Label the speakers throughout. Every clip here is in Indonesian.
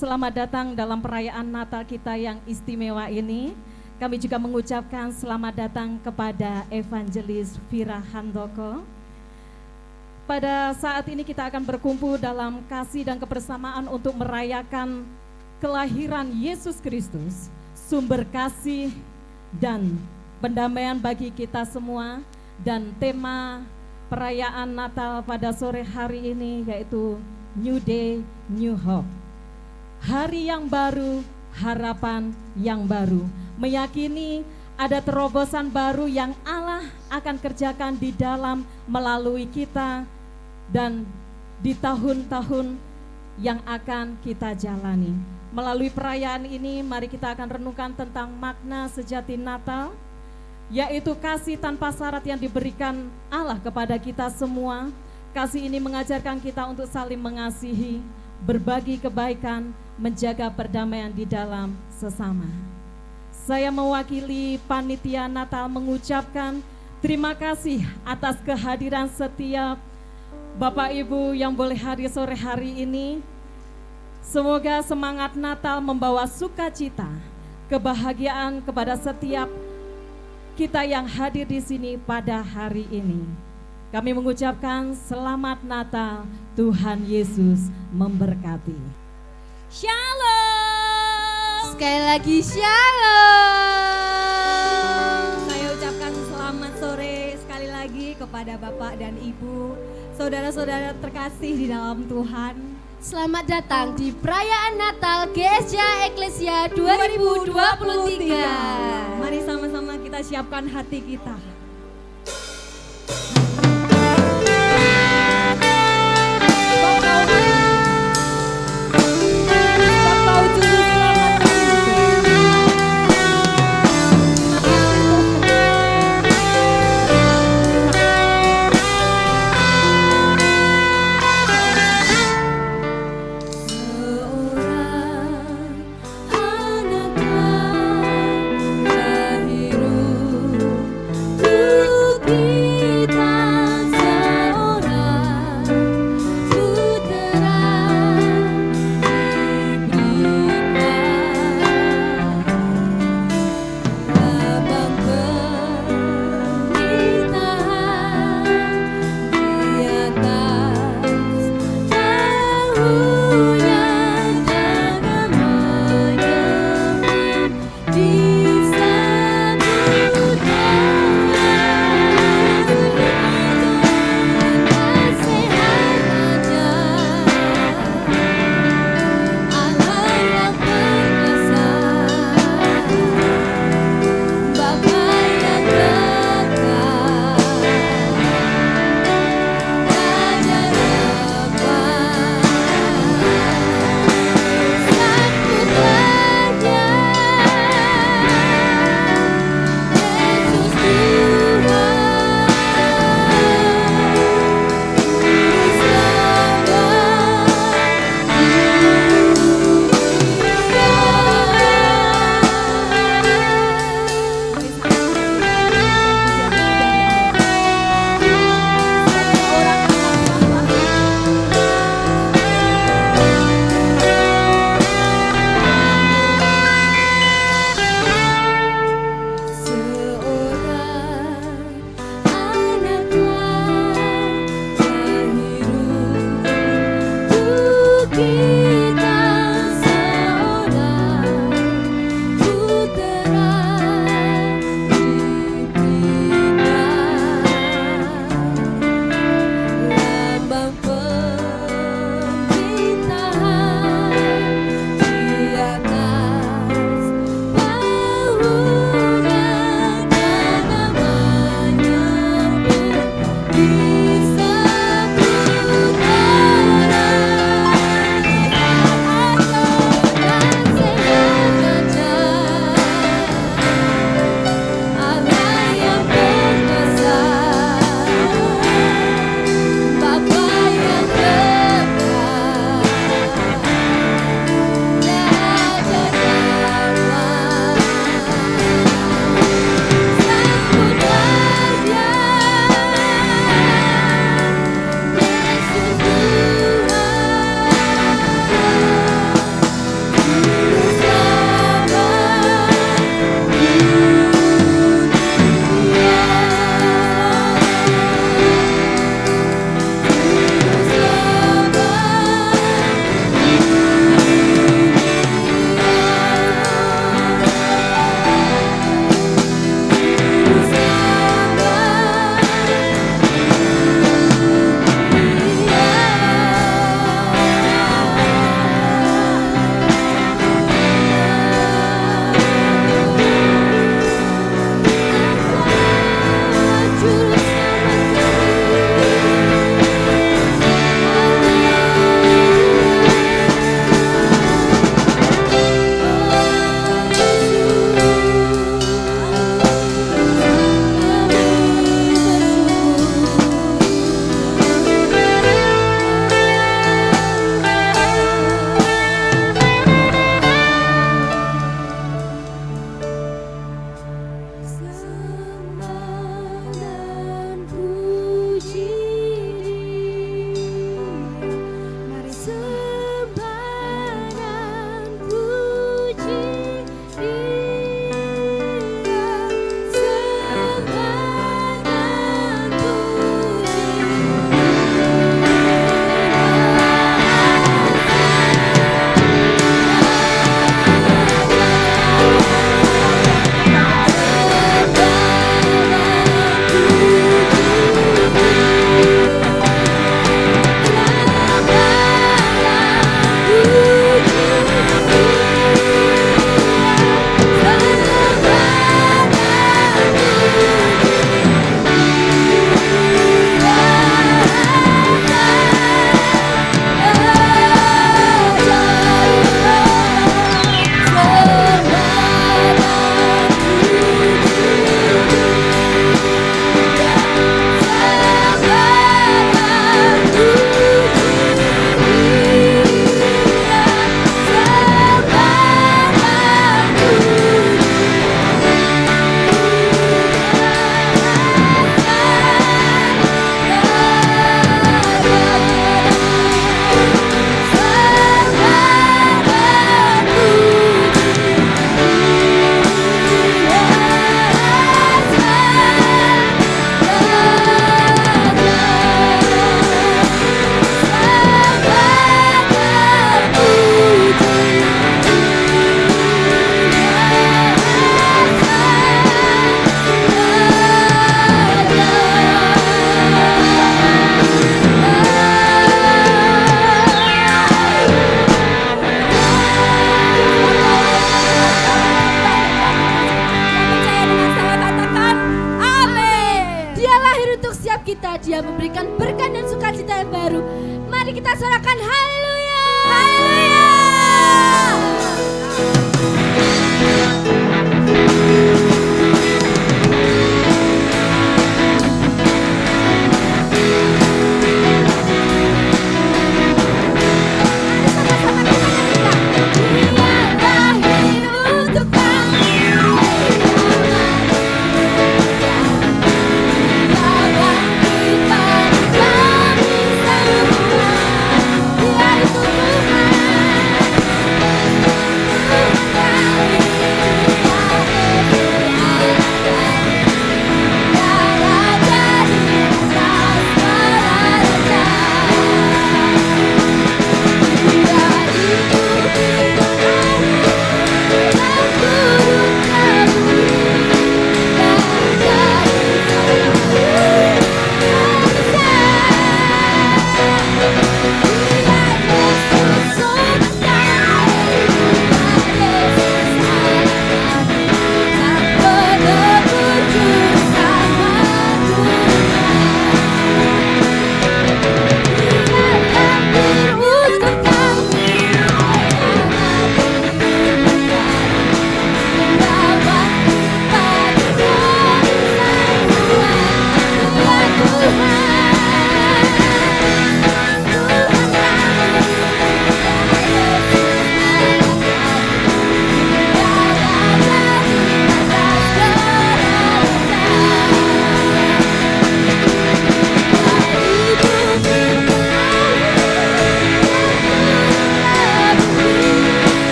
Speaker 1: selamat datang dalam perayaan Natal kita yang istimewa ini. Kami juga mengucapkan selamat datang kepada Evangelis Vira Handoko. Pada saat ini kita akan berkumpul dalam kasih dan kebersamaan untuk merayakan kelahiran Yesus Kristus, sumber kasih dan pendamaian bagi kita semua. Dan tema perayaan Natal pada sore hari ini yaitu New Day, New Hope. Hari yang baru, harapan yang baru. Meyakini ada terobosan baru yang Allah akan kerjakan di dalam melalui kita dan di tahun-tahun yang akan kita jalani. Melalui perayaan ini mari kita akan renungkan tentang makna sejati Natal, yaitu kasih tanpa syarat yang diberikan Allah kepada kita semua. Kasih ini mengajarkan kita untuk saling mengasihi, berbagi kebaikan, menjaga perdamaian di dalam sesama. Saya mewakili panitia Natal mengucapkan terima kasih atas kehadiran setiap Bapak Ibu yang boleh hadir sore hari ini. Semoga semangat Natal membawa sukacita, kebahagiaan kepada setiap kita yang hadir di sini pada hari ini. Kami mengucapkan selamat Natal, Tuhan Yesus memberkati.
Speaker 2: Shalom. Sekali lagi shalom. Saya ucapkan selamat sore sekali lagi kepada Bapak dan Ibu, saudara-saudara terkasih di dalam Tuhan.
Speaker 3: Selamat datang di perayaan Natal GSJ Eklesia 2023.
Speaker 2: Mari sama-sama kita siapkan hati kita.
Speaker 3: Terima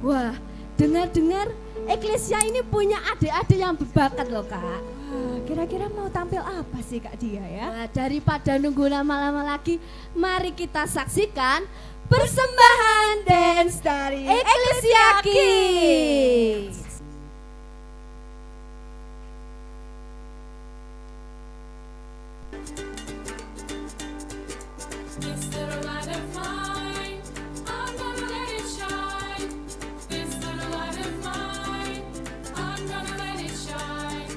Speaker 3: Wah, dengar-dengar Eklesia ini punya adik-adik yang berbakat loh Kak.
Speaker 2: Wah, kira-kira mau tampil apa sih Kak Dia ya?
Speaker 3: Nah, daripada nunggu lama-lama lagi, mari kita saksikan persembahan dance dari Eklesia Kids.
Speaker 4: This little light of mine, I'm gonna let it shine. This little light of mine, I'm gonna let it shine.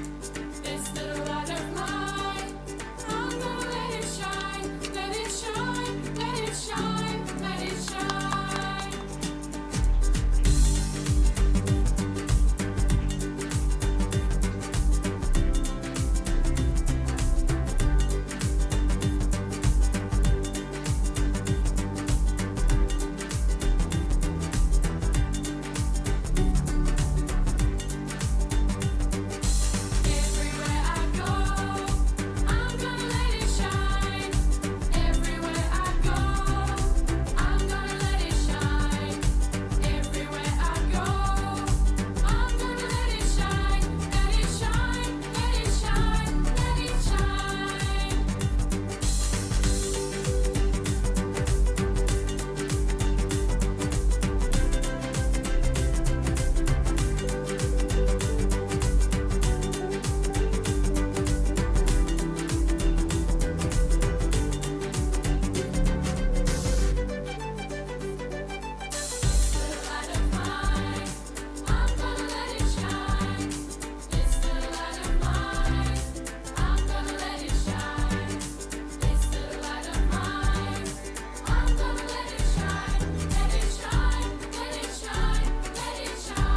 Speaker 4: This little light of mine, I'm gonna let it shine. Let it shine, let it shine, let it shine. Everywhere I go, I'm gonna let it shine. Everywhere I go, I'm gonna let it shine. Everywhere I go, I'm gonna let it shine. Let it shine, let it shine, let it shine. Light of mine, I'm gonna let it shine. This little light of mine, I'm gonna let it shine. This little light of mine, I'm gonna let it shine. Let it shine, let it shine, let it shine.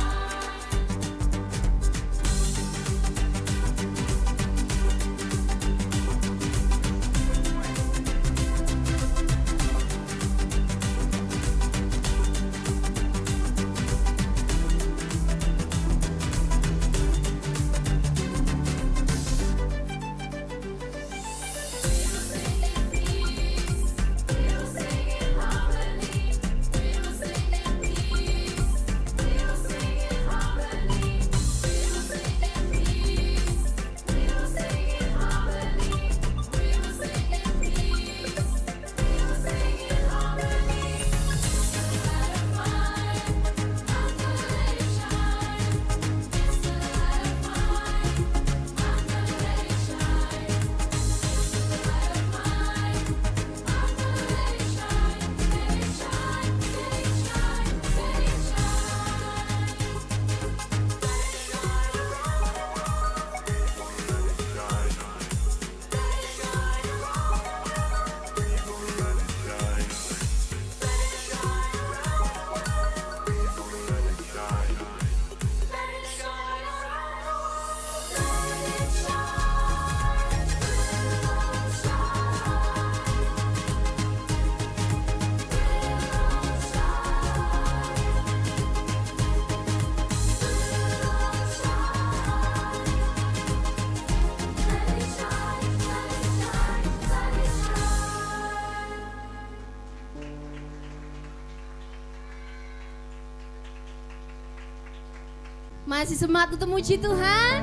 Speaker 3: Masih semangat untuk muji Tuhan?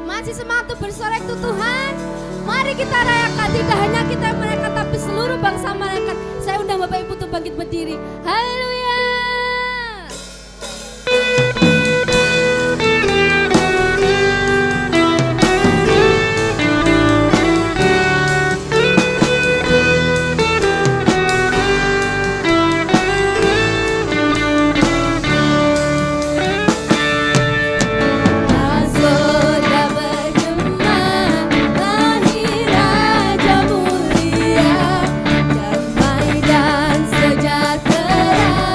Speaker 3: Masih semangat untuk bersorak untuk Tuhan? Mari kita rayakan, tidak hanya kita yang merayakan, tapi seluruh bangsa merayakan. Saya undang Bapak Ibu untuk bangkit berdiri. Haleluya.
Speaker 2: Sudah bergema lahir Raja mulia, damai dan sejahtera.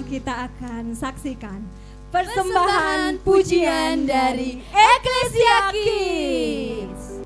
Speaker 2: pertama kita akan saksikan persembahan pujian dari Ecclesia Kids.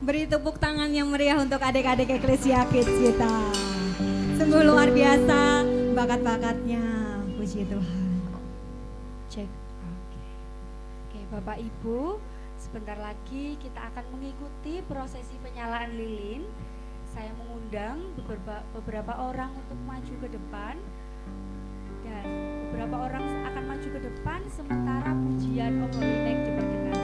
Speaker 2: Beri tepuk tangan yang meriah untuk adik-adik Ecclesia Kids kita. Sungguh luar biasa bakat-bakatnya, puji Tuhan.
Speaker 3: Cek. Oke, Bapak Ibu, sebentar lagi kita akan mengikuti prosesi penyalaan lilin. Saya mengundang beberapa orang untuk maju ke depan, dan beberapa orang akan maju ke depan sementara pujian Omolinek diperdengarkan.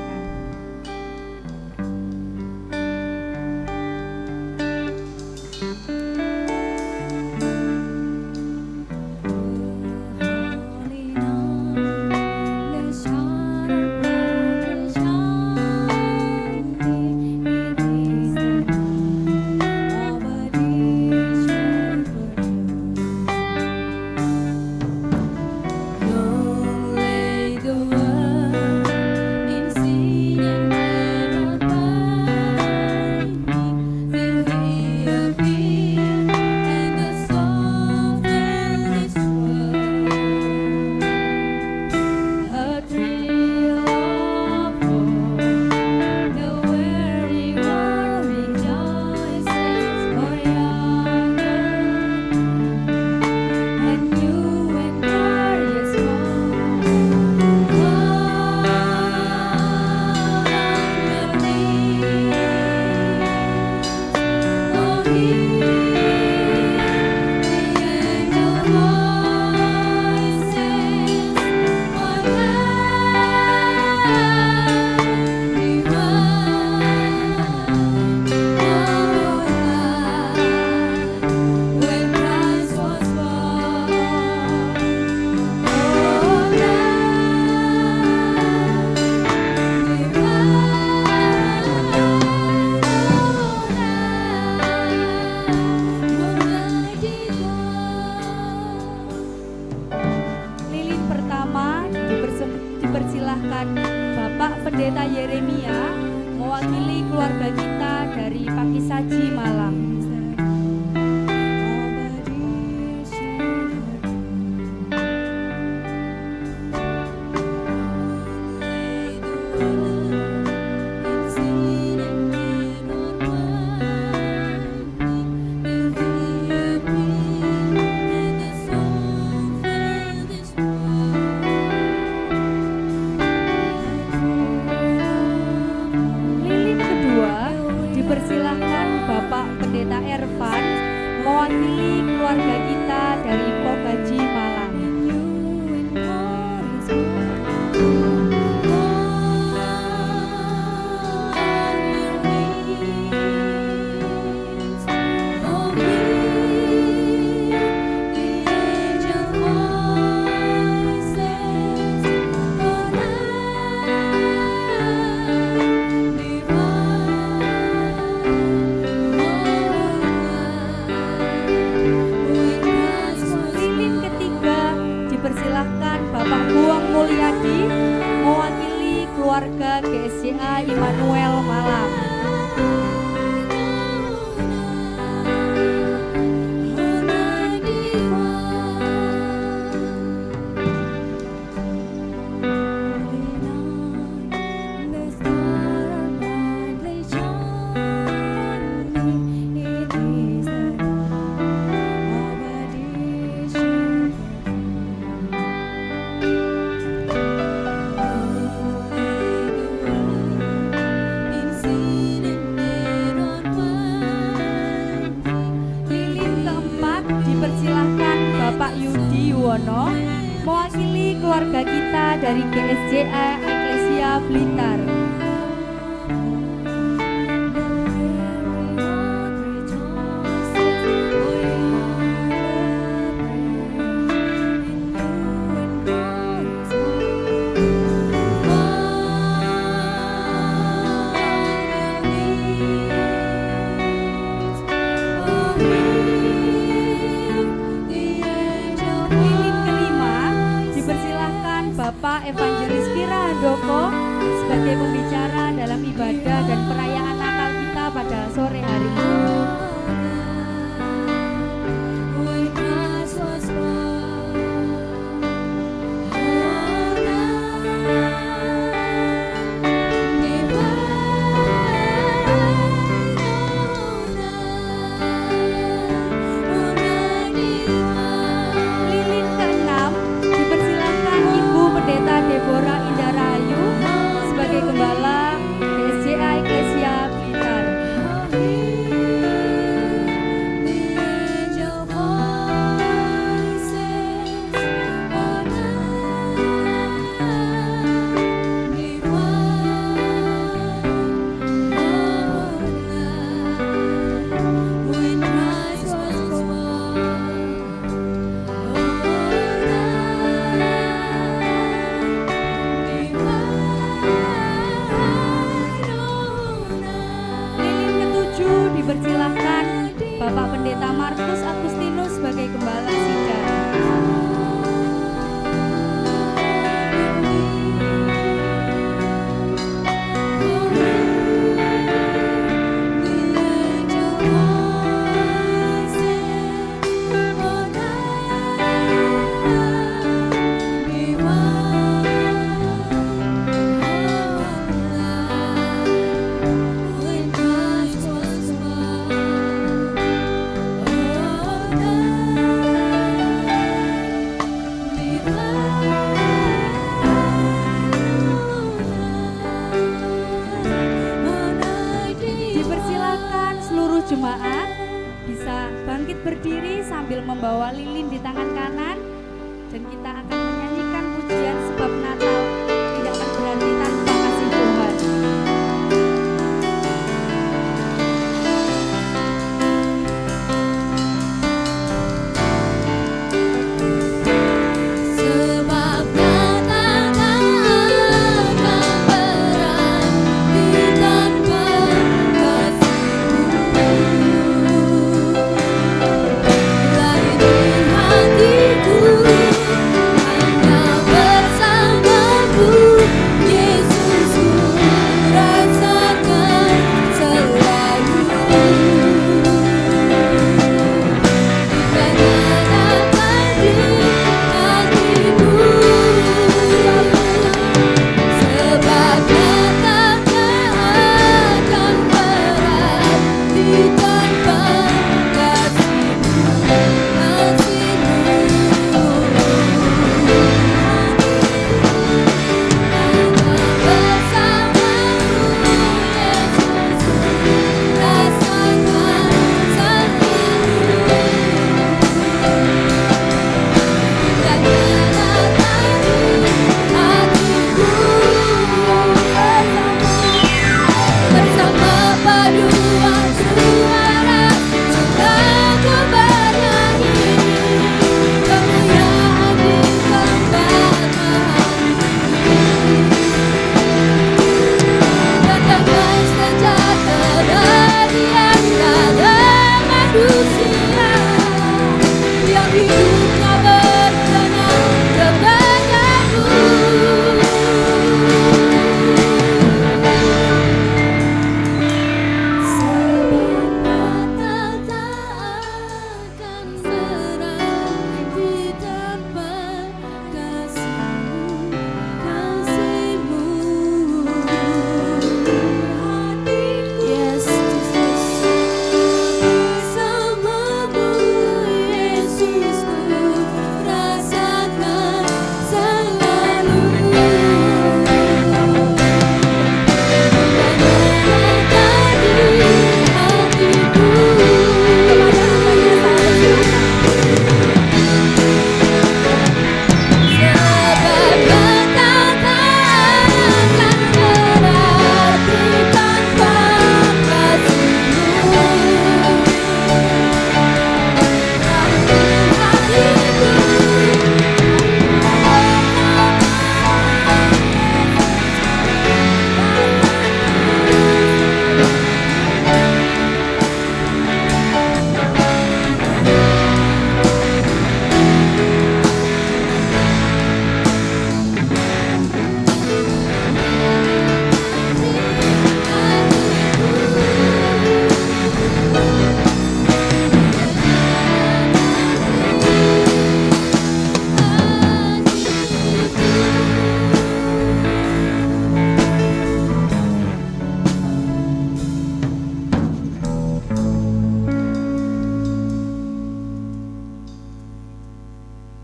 Speaker 3: Dipersilahkan Bapak Pendeta Yeremia mewakili keluarga kita dari Pakisaji Malang. Mewakili keluarga kita dari Pogaji Malang. keluarga GSJA Immanuel Malang. Mewakili keluarga kita dari GSJA Eklesia Blitar. Bapak Evangelis Vira Handoko sebagai pembicara dalam ibadah dan perayaan Natal kita pada sore hari ini. Deborah Indah Rahayu sebagai gembala GSJA Eklesia Blitar. Dipersilahkan Bapak Pendeta Markus Agustinus sebagai gembala sidang. Jemaat bisa bangkit berdiri sambil membawa lilin di tangan kanan, dan kita akan menyanyikan pujian sebab Natal tidak akan berhenti tanpa kasih Tuhan.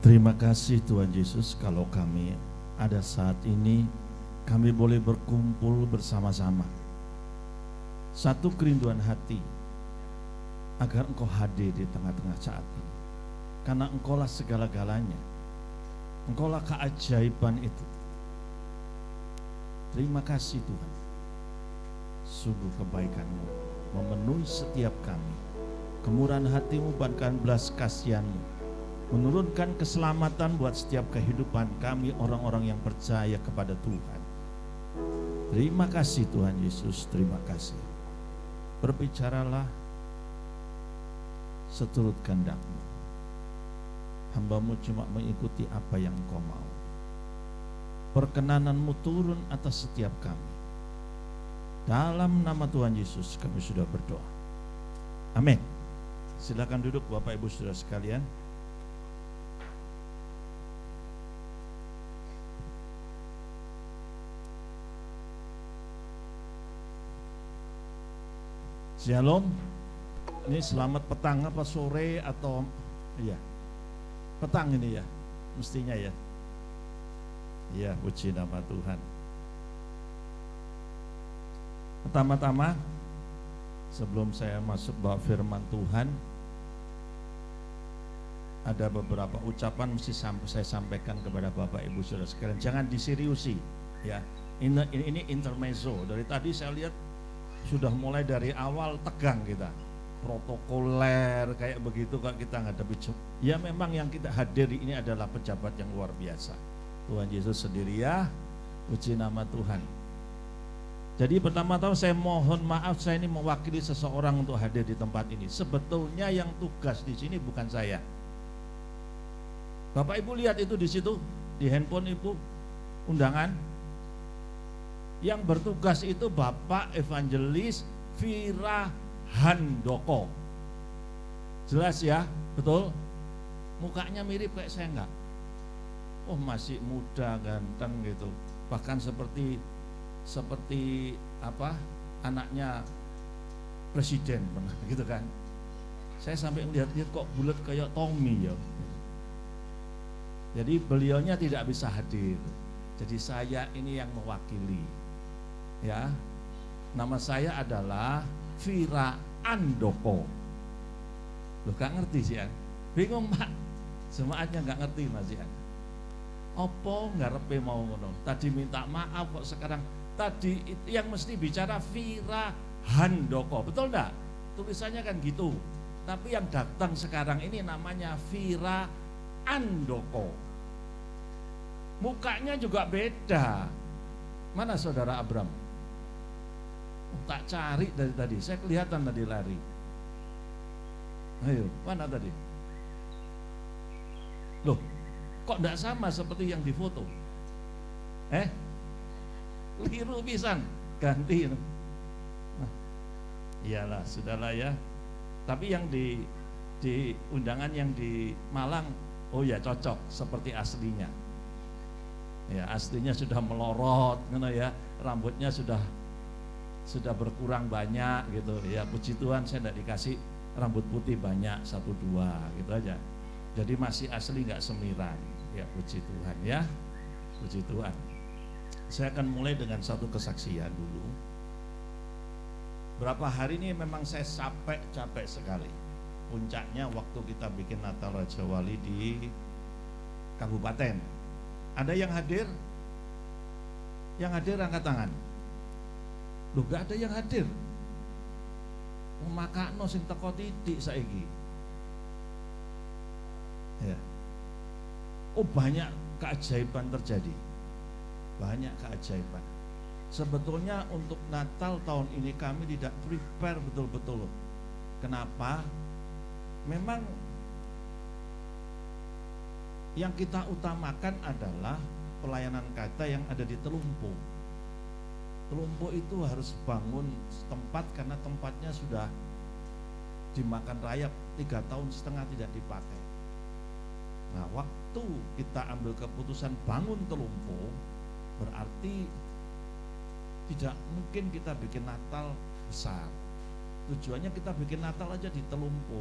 Speaker 5: Terima kasih Tuhan Yesus kalau kami ada saat ini kami boleh berkumpul bersama-sama. Satu kerinduan hati agar Engkau hadir di tengah-tengah saat ini. Karena Engkaulah segala-galanya. Engkaulah keajaiban itu. Terima kasih Tuhan. Sungguh kebaikan-Mu memenuhi setiap kami. Kemurahan hati-Mu bahkan belas kasihan-Mu menurunkan keselamatan buat setiap kehidupan kami orang-orang yang percaya kepada Tuhan. Terima kasih Tuhan Yesus, terima kasih. Berbicaralah seturut kehendak-Mu. Hamba-Mu cuma mengikuti apa yang Engkau mau. Perkenanan-Mu turun atas setiap kami. Dalam nama Tuhan Yesus kami sudah berdoa. Amin. Silakan duduk Bapak Ibu Saudara sekalian. Shalom. Ini selamat petang apa sore atau iya. Petang ini ya, mestinya ya. Ya, puji nama Tuhan. Pertama-tama sebelum saya masuk bawa firman Tuhan, ada beberapa ucapan mesti saya sampaikan kepada Bapak Ibu Saudara sekalian. Jangan diseriusi ya. Ini intermezzo. Dari tadi saya lihat sudah mulai dari awal tegang kita, protokoler kayak begitu kalau kita ngadepi. Ya memang yang kita hadiri ini adalah pejabat yang luar biasa. Tuhan Yesus sendiri ya, puji nama Tuhan. Jadi pertama-tama saya mohon maaf, saya ini mewakili seseorang untuk hadir di tempat ini. Sebetulnya yang tugas di sini bukan saya. Bapak Ibu lihat itu di situ, di handphone Ibu, undangan. Yang bertugas itu Bapak Evangelis Vira Handoko. Jelas ya, betul? Mukanya mirip kayak saya enggak? Oh masih muda, ganteng gitu. Bahkan seperti apa? Anaknya presiden pernah gitu kan. Saya sampai melihat-lihat kok bulat kayak Tommy ya. Jadi beliaunya tidak bisa hadir. Jadi saya ini yang mewakili. Ya, nama saya adalah Vira Andoko. Loh gak ngerti sih ya? Bingung Pak, jemaatnya gak ngerti Mas ya. Opo ngarepe mau ngono? Tadi minta maaf kok sekarang. Tadi itu yang mesti bicara Vira Handoko, betul enggak? Tulisannya kan gitu. Tapi yang datang sekarang ini namanya Vira Andoko. Mukanya juga beda. Mana saudara Abram? Tak cari dari tadi, saya kelihatan tadi lari. Ayo, mana tadi? Loh, kok enggak sama seperti yang difoto? Liru pisan, ganti. Iyalah, sudahlah ya. Tapi yang di undangan yang di Malang, oh ya cocok seperti aslinya. Ya, aslinya sudah melorot, ya, rambutnya sudah berkurang banyak gitu ya. Puji Tuhan saya tidak dikasih rambut putih banyak 1-2 gitu aja. Jadi masih asli nggak semiran ya. Puji Tuhan ya, puji Tuhan. Saya akan mulai dengan satu kesaksian dulu. Berapa hari ini memang saya capek sekali. Puncaknya waktu kita bikin Natal Raja Wali di kabupaten. Ada yang hadir? Yang hadir angkat tangan. Loh gak ada yang hadir. Makakno sing teko titik saiki. Ya. Oh banyak keajaiban terjadi. Banyak keajaiban. Sebetulnya untuk Natal tahun ini kami tidak prepare betul-betul. Kenapa? Memang yang kita utamakan adalah pelayanan kita yang ada di Telumpo. Telumpo itu harus bangun tempat karena tempatnya sudah dimakan rayap 3,5 tahun tidak dipakai. Nah, waktu kita ambil keputusan bangun Telumpo, berarti tidak mungkin kita bikin Natal besar. Tujuannya kita bikin Natal aja di Telumpo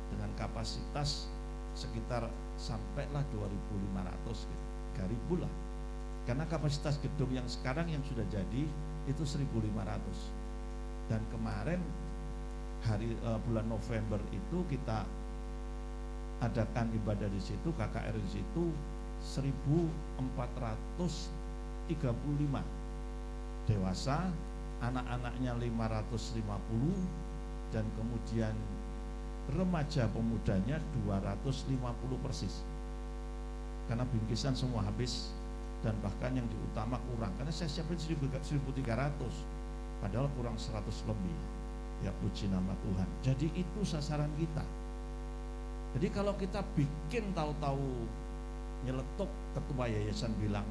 Speaker 5: dengan kapasitas sekitar sampailah 2.500 gitu, 3.000 lah. Karena kapasitas gedung yang sekarang yang sudah jadi itu 1.500. Dan kemarin bulan November itu kita adakan ibadah di situ, KKR di situ 1.435 dewasa, anak-anaknya 550, dan kemudian remaja pemudanya 250 persis. Karena bingkisan semua habis, dan bahkan yang diutama kurang, karena saya siapin 1.300 padahal kurang 100 lebih. Ya puji nama Tuhan. Jadi itu sasaran kita. Jadi kalau kita bikin tahu-tahu nyeletuk, ketua yayasan bilang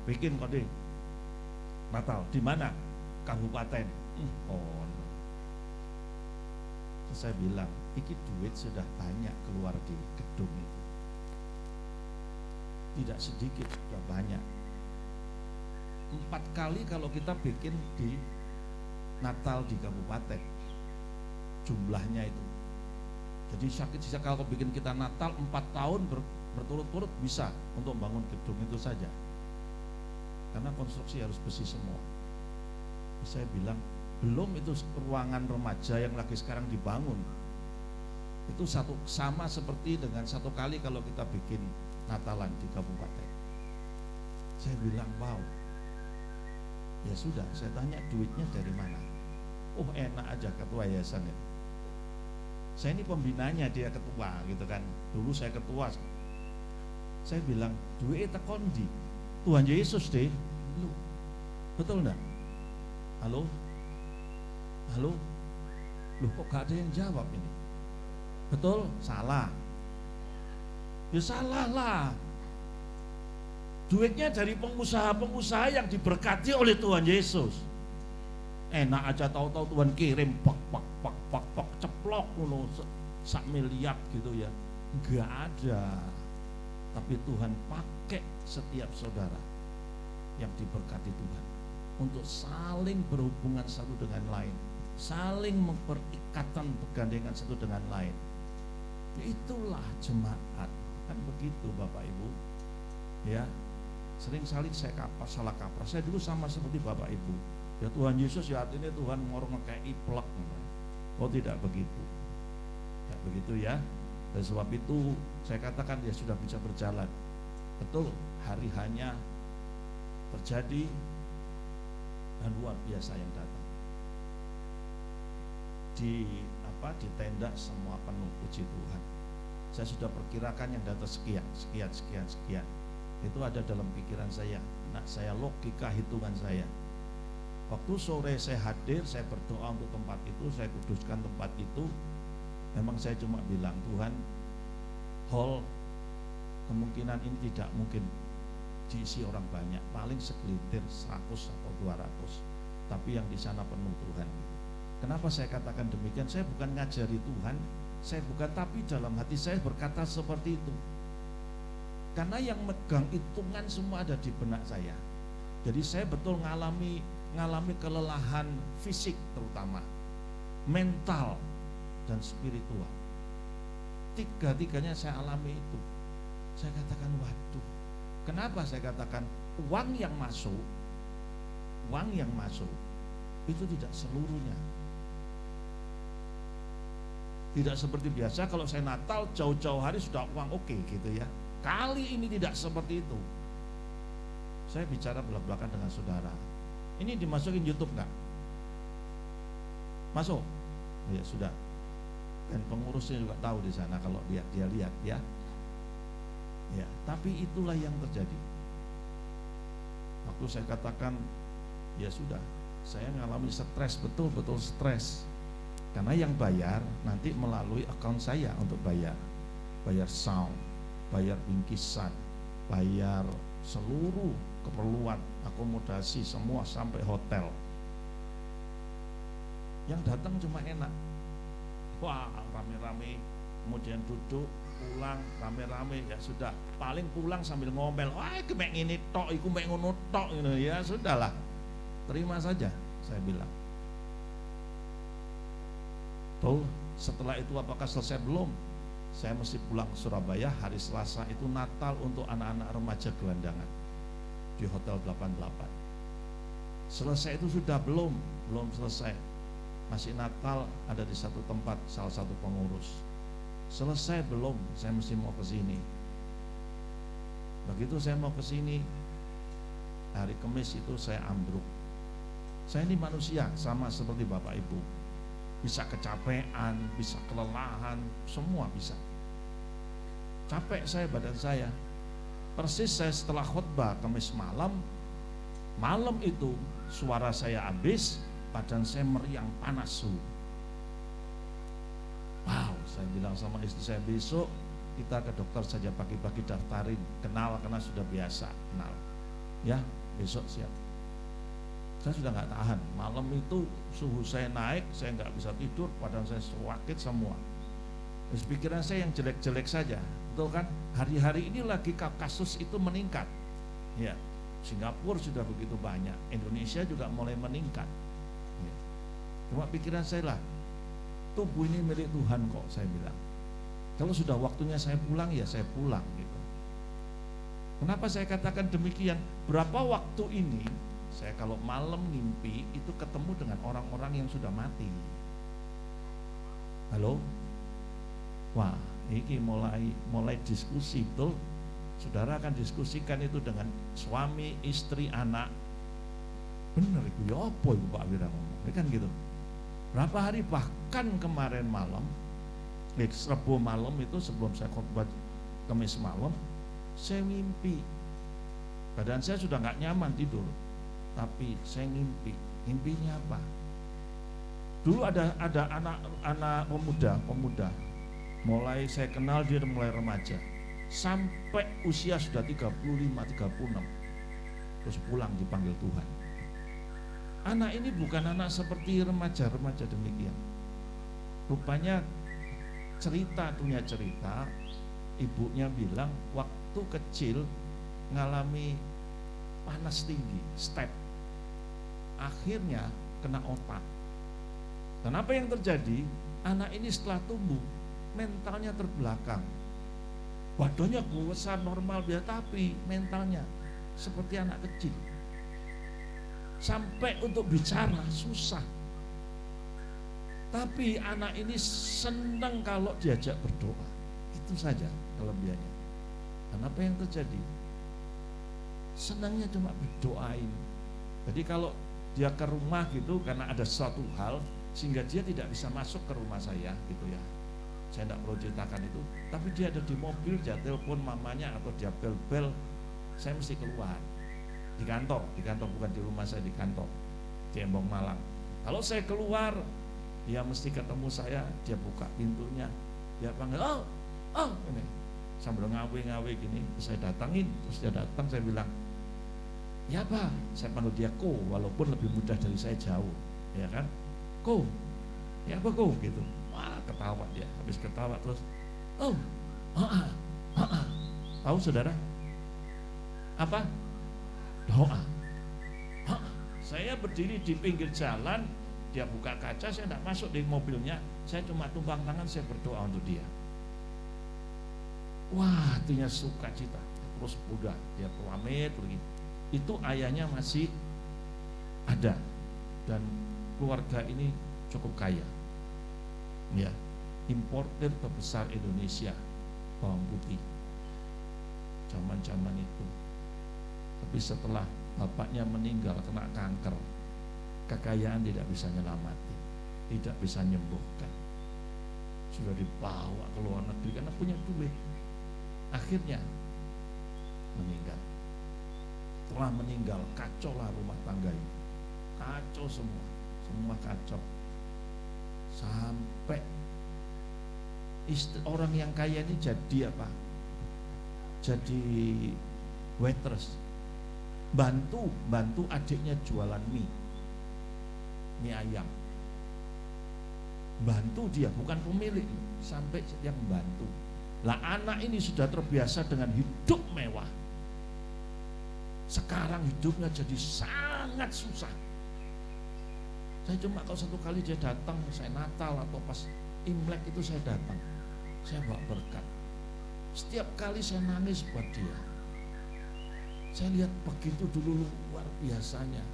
Speaker 5: bikin kode Natal di mana? Kabupaten. Oh no. Terus saya bilang, iki duit sudah banyak keluar di gedung itu. Tidak sedikit, sudah banyak. 4 kali kalau kita bikin di Natal di kabupaten, jumlahnya itu. Jadi sakit sisa kalau bikin kita Natal 4 tahun berturut-turut bisa untuk membangun gedung itu saja. Karena konstruksi harus besi semua. Saya bilang, belum itu ruangan remaja yang lagi sekarang dibangun. Itu sama seperti dengan 1 kali kalau kita bikin Natalan di kabupaten. Saya bilang, wow. Ya sudah, saya tanya duitnya dari mana? Oh enak aja ketua yayasan ini. Saya ini pembinanya, dia ketua gitu kan. Dulu saya ketua. Saya bilang, duit tekon di Tuhan Yesus deh. Loh, betul enggak? Halo? Halo? Loh kok gak ada yang jawab ini? Betul? Salah. Ya salah lah. Duitnya dari pengusaha-pengusaha yang diberkati oleh Tuhan Yesus. Enak aja tahu-tahu Tuhan kirim pak ceplok ngono 1 miliar gitu ya. Enggak ada. Tapi Tuhan pakai setiap saudara yang diberkati Tuhan untuk saling berhubungan satu dengan lain, saling memperikatan bergandengan satu dengan lain. Itulah jemaat. Kan begitu Bapak Ibu. Ya. Sering kali saya salah kaprah. Saya dulu sama seperti Bapak Ibu. Ya Tuhan Yesus ya artinya Tuhan mau ngekei plek. Oh tidak begitu. Ya begitu ya. Dan sebab itu saya katakan dia sudah bisa berjalan. Betul, hari hanya terjadi dan luar biasa yang datang. Di tenda semua penuh, puji Tuhan. Saya sudah perkirakan yang datang sekian. Itu ada dalam pikiran saya. Nah, saya logika hitungan saya. Waktu sore saya hadir, saya berdoa untuk tempat itu, saya kuduskan tempat itu. Memang saya cuma bilang, Tuhan, hall kemungkinan ini tidak mungkin diisi orang banyak, paling segelintir 100 atau 200. Tapi yang di sana penuh Tuhan. Kenapa saya katakan demikian? Saya bukan ngajari Tuhan, saya bukan, tapi dalam hati saya berkata seperti itu. Karena yang megang hitungan semua ada di benak saya. Jadi saya betul ngalami kelelahan fisik terutama, mental dan spiritual. Tiga-tiganya saya alami itu. Saya katakan waduh. Kenapa saya katakan uang yang masuk itu tidak seluruhnya. Tidak seperti biasa kalau saya Natal jauh-jauh hari sudah uang oke gitu ya. Kali ini tidak seperti itu. Saya bicara belak-belakan dengan saudara. Ini dimasukin YouTube enggak? Masuk? Ya sudah. Dan pengurusnya juga tahu di sana kalau dia lihat ya. Ya, tapi itulah yang terjadi. Waktu saya katakan ya sudah, saya mengalami stres, betul-betul stres. Karena yang bayar nanti melalui akun saya untuk bayar sound, bayar bingkisan, bayar seluruh keperluan, akomodasi semua sampai hotel. Yang datang cuma enak. Wah, rame-rame, kemudian duduk, pulang rame-rame, ya sudah. Paling pulang sambil ngomel, wah iku mek ngene tok, iku mek ngono tok gitu. Ya sudahlah. Terima saja, saya bilang. Tuh, setelah itu apakah selesai belum? saya mesti pulang ke Surabaya. Hari Selasa itu Natal untuk anak-anak remaja gelandangan di Hotel 88. Selesai itu sudah belum selesai. Masih Natal ada di satu tempat, salah satu pengurus. Selesai belum, saya mesti mau ke sini. Begitu saya mau ke sini, hari Kamis itu saya ambruk. Saya ini manusia sama seperti Bapak Ibu. Bisa kecapean, bisa kelelahan, semua bisa. Capek saya, badan saya. Persis saya setelah khotbah Kamis malam itu suara saya habis, badan saya meriang panas suhu. Wow, saya bilang sama istri saya, besok kita ke dokter saja, pagi-pagi daftarin, kenal karena sudah biasa kenal. Ya, besok siap. Saya sudah nggak tahan. Malam itu suhu saya naik, saya nggak bisa tidur, badan saya sakit semua. Terus pikiran saya yang jelek-jelek saja, betul kan? Hari-hari ini lagi kasus itu meningkat. Ya, Singapura sudah begitu banyak, Indonesia juga mulai meningkat. Ya. Cuma pikiran saya lah, tubuh ini milik Tuhan kok, saya bilang. Kalau sudah waktunya saya pulang, ya saya pulang gitu. Kenapa saya katakan demikian? Berapa waktu ini saya kalau malam mimpi itu ketemu dengan orang-orang yang sudah mati. Halo? Wah, ini mulai diskusi, betul? Saudara akan diskusikan itu dengan suami, istri, anak. Bener itu, ya apa ibu Pak Wira ngomong, ya kan gitu. Berapa hari bahkan kemarin malam, Rabu malam itu sebelum saya khotbah Kamis malam, saya mimpi. Badan saya sudah nggak nyaman tidur, tapi saya ngimpi. Ngimpinya apa? Dulu ada anak pemuda, mulai saya kenal dia mulai remaja, sampai usia sudah 35-36, terus pulang dipanggil Tuhan. Anak ini bukan anak seperti remaja-remaja demikian. Rupanya punya cerita, ibunya bilang waktu kecil ngalami panas tinggi, step. Akhirnya kena otak. Dan apa yang terjadi? Anak ini setelah tumbuh, mentalnya terbelakang. Badannya besar normal biasa, tapi mentalnya seperti anak kecil. Sampai untuk bicara susah. Tapi anak ini senang kalau diajak berdoa. Itu saja kelebihannya. Dan apa yang terjadi? Senangnya cuma berdoain. Jadi kalau dia ke rumah gitu, karena ada suatu hal sehingga dia tidak bisa masuk ke rumah saya gitu ya. Saya tidak perlu ceritakan itu. Tapi dia ada di mobil, dia telepon mamanya atau dia bel-bel, saya mesti keluar. Di kantor bukan di rumah saya, di kantor di Embong Malang. Kalau saya keluar, dia mesti ketemu saya, dia buka pintunya, dia panggil, oh ini sambil ngawe gini, saya datangin, terus dia datang, saya bilang, ya Pak, saya panggil dia Ko, walaupun lebih mudah dari saya jauh, ya kan, Ko, ya apa Ko, gitu, wah ketawa dia, habis ketawa terus, tahu saudara, apa? Doa. Saya berdiri di pinggir jalan, dia buka kaca, saya tidak masuk di mobilnya, saya cuma tumpang tangan, saya berdoa untuk dia. Wah, hatinya sukacita, terus udah dia pamit pergi. Itu ayahnya masih ada dan keluarga ini cukup kaya. Ya, importer terbesar Indonesia bawang putih. Zaman-zaman itu. Tapi setelah bapaknya meninggal kena kanker, kekayaan tidak bisa nyelamati, tidak bisa nyembuhkan. Sudah dibawa ke luar negeri karena punya duit. Akhirnya meninggal. Setelah meninggal, kacau lah rumah tangga ini. Kacau semua kacau. Sampai orang yang kaya ini jadi apa? Jadi waitress. Bantu adiknya jualan mie ayam. Bantu dia, bukan pemilik, sampai yang bantu. Lah anak ini sudah terbiasa dengan hidup mewah. Sekarang hidupnya jadi sangat susah. Saya cuma kalau satu kali dia datang, saya Natal atau pas Imlek itu saya datang. saya bawa berkat. Setiap kali saya nangis buat dia, saya lihat begitu dulu luar biasanya,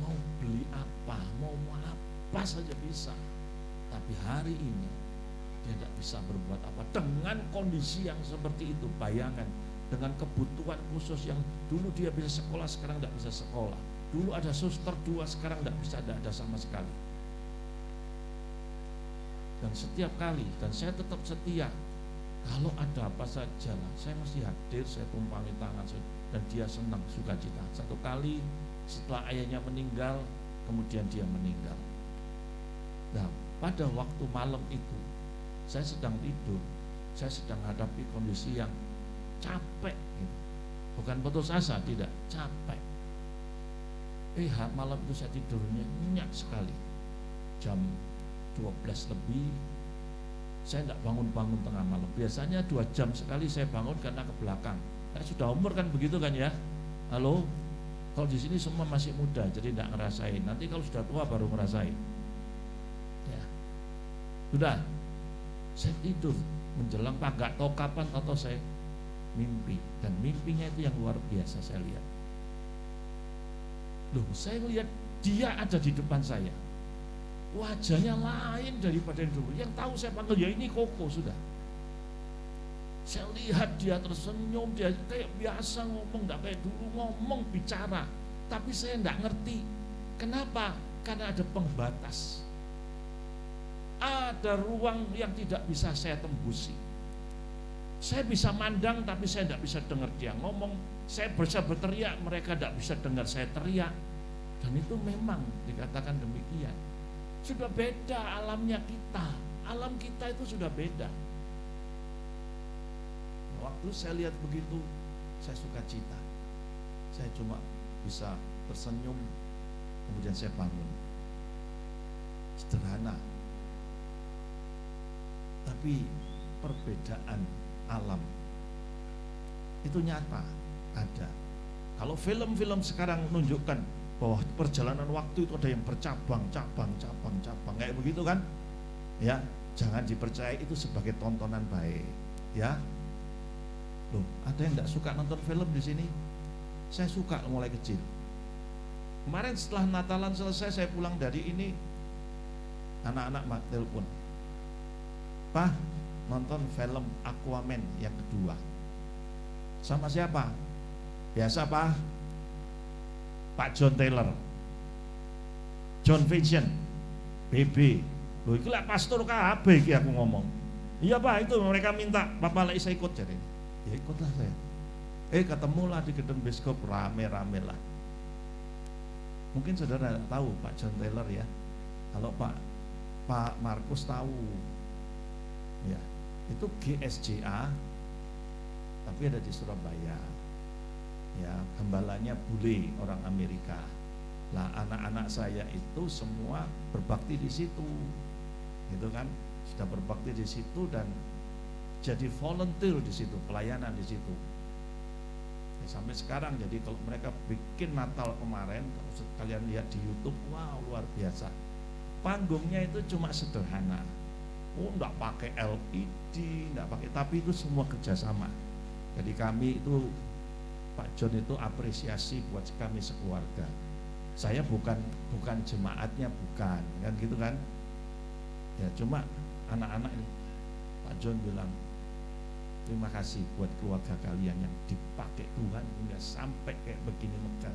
Speaker 5: mau beli apa, mau apa saja bisa. Tapi hari ini dia tidak bisa berbuat apa dengan kondisi yang seperti itu. Bayangkan, dengan kebutuhan khusus yang dulu dia bisa sekolah, sekarang tidak bisa sekolah. Dulu ada suster 2, sekarang tidak bisa, tidak ada sama sekali. Dan setiap kali, dan saya tetap setia, kalau ada apa saja lah, saya mesti hadir, saya tumpangi tangan, dan dia senang, sukacita. Satu kali setelah ayahnya meninggal, kemudian dia meninggal. Nah, pada waktu malam itu, saya sedang tidur, saya sedang hadapi kondisi yang capek, gitu. Bukan putus asa, tidak, capek. Malam itu saya tidurnya nyenyak sekali. Jam 12 lebih, saya tidak bangun-bangun tengah malam. Biasanya 2 jam sekali saya bangun karena ke belakang. Saya sudah umur kan begitu kan ya. Halo, kalau di sini semua masih muda, jadi tidak ngerasain. Nanti kalau sudah tua baru ngerasain. Ya, sudah. Saya tidur menjelang pagi, nggak tahu kapan atau saya mimpi, dan mimpinya itu yang luar biasa saya lihat. Loh, saya lihat dia ada di depan saya. Wajahnya lain daripada yang dulu. Yang tahu saya panggil ya ini Koko sudah. Saya lihat dia tersenyum, dia kayak biasa ngomong, tidak kayak dulu ngomong bicara. Tapi saya tidak ngerti. Kenapa? Karena ada pembatas. Ada ruang yang tidak bisa saya tembusi. Saya bisa mandang tapi saya tidak bisa dengar dia ngomong. Saya bisa berteriak, mereka tidak bisa dengar saya teriak. Dan itu memang dikatakan demikian. Sudah beda alamnya kita. Alam kita itu sudah beda. Waktu saya lihat begitu, saya sukacita. Saya cuma bisa tersenyum, kemudian saya bangun. Sederhana. Tapi perbedaan alam itu nyata, ada. Kalau film-film sekarang menunjukkan bahwa perjalanan waktu itu ada yang bercabang, cabang, kayak begitu kan? Ya, jangan dipercaya itu sebagai tontonan baik, ya. Loh, ada yang tidak suka nonton film di sini? Saya suka mulai kecil. Kemarin setelah Natalan selesai, saya pulang dari ini, anak-anak telepon, "Pak, nonton film Aquaman yang kedua." Sama siapa? Biasa Pak, Pak John Taylor, John Vision, BB. Loh, itu lah pastor KB aku ngomong. Iya Pak, itu mereka minta Bapak lagi saya ikut jadi. Ya ikutlah saya. Ketemulah di gedung biskop, rame-rame lah. Mungkin saudara tahu Pak John Taylor ya. Kalau Pak Markus tahu. Ya, itu GSJA tapi ada di Surabaya. Ya, gembalanya bule orang Amerika. Lah anak-anak saya itu semua berbakti di situ. Gitu kan? Sudah berbakti di situ dan jadi volunteer di situ, pelayanan di situ. Ya, sampai sekarang jadi kalau mereka bikin Natal kemarin, kalau kalian lihat di YouTube, wow luar biasa. Panggungnya itu cuma sederhana. Oh, enggak pakai LED, enggak pakai, tapi itu semua kerjasama. Jadi kami itu Pak John itu apresiasi buat kami sekeluarga. Saya bukan jemaatnya, bukan kan gitu kan? Ya cuma anak-anak ini Pak John bilang terima kasih buat keluarga kalian yang dipakai Tuhan hingga sampai kayak begini megah.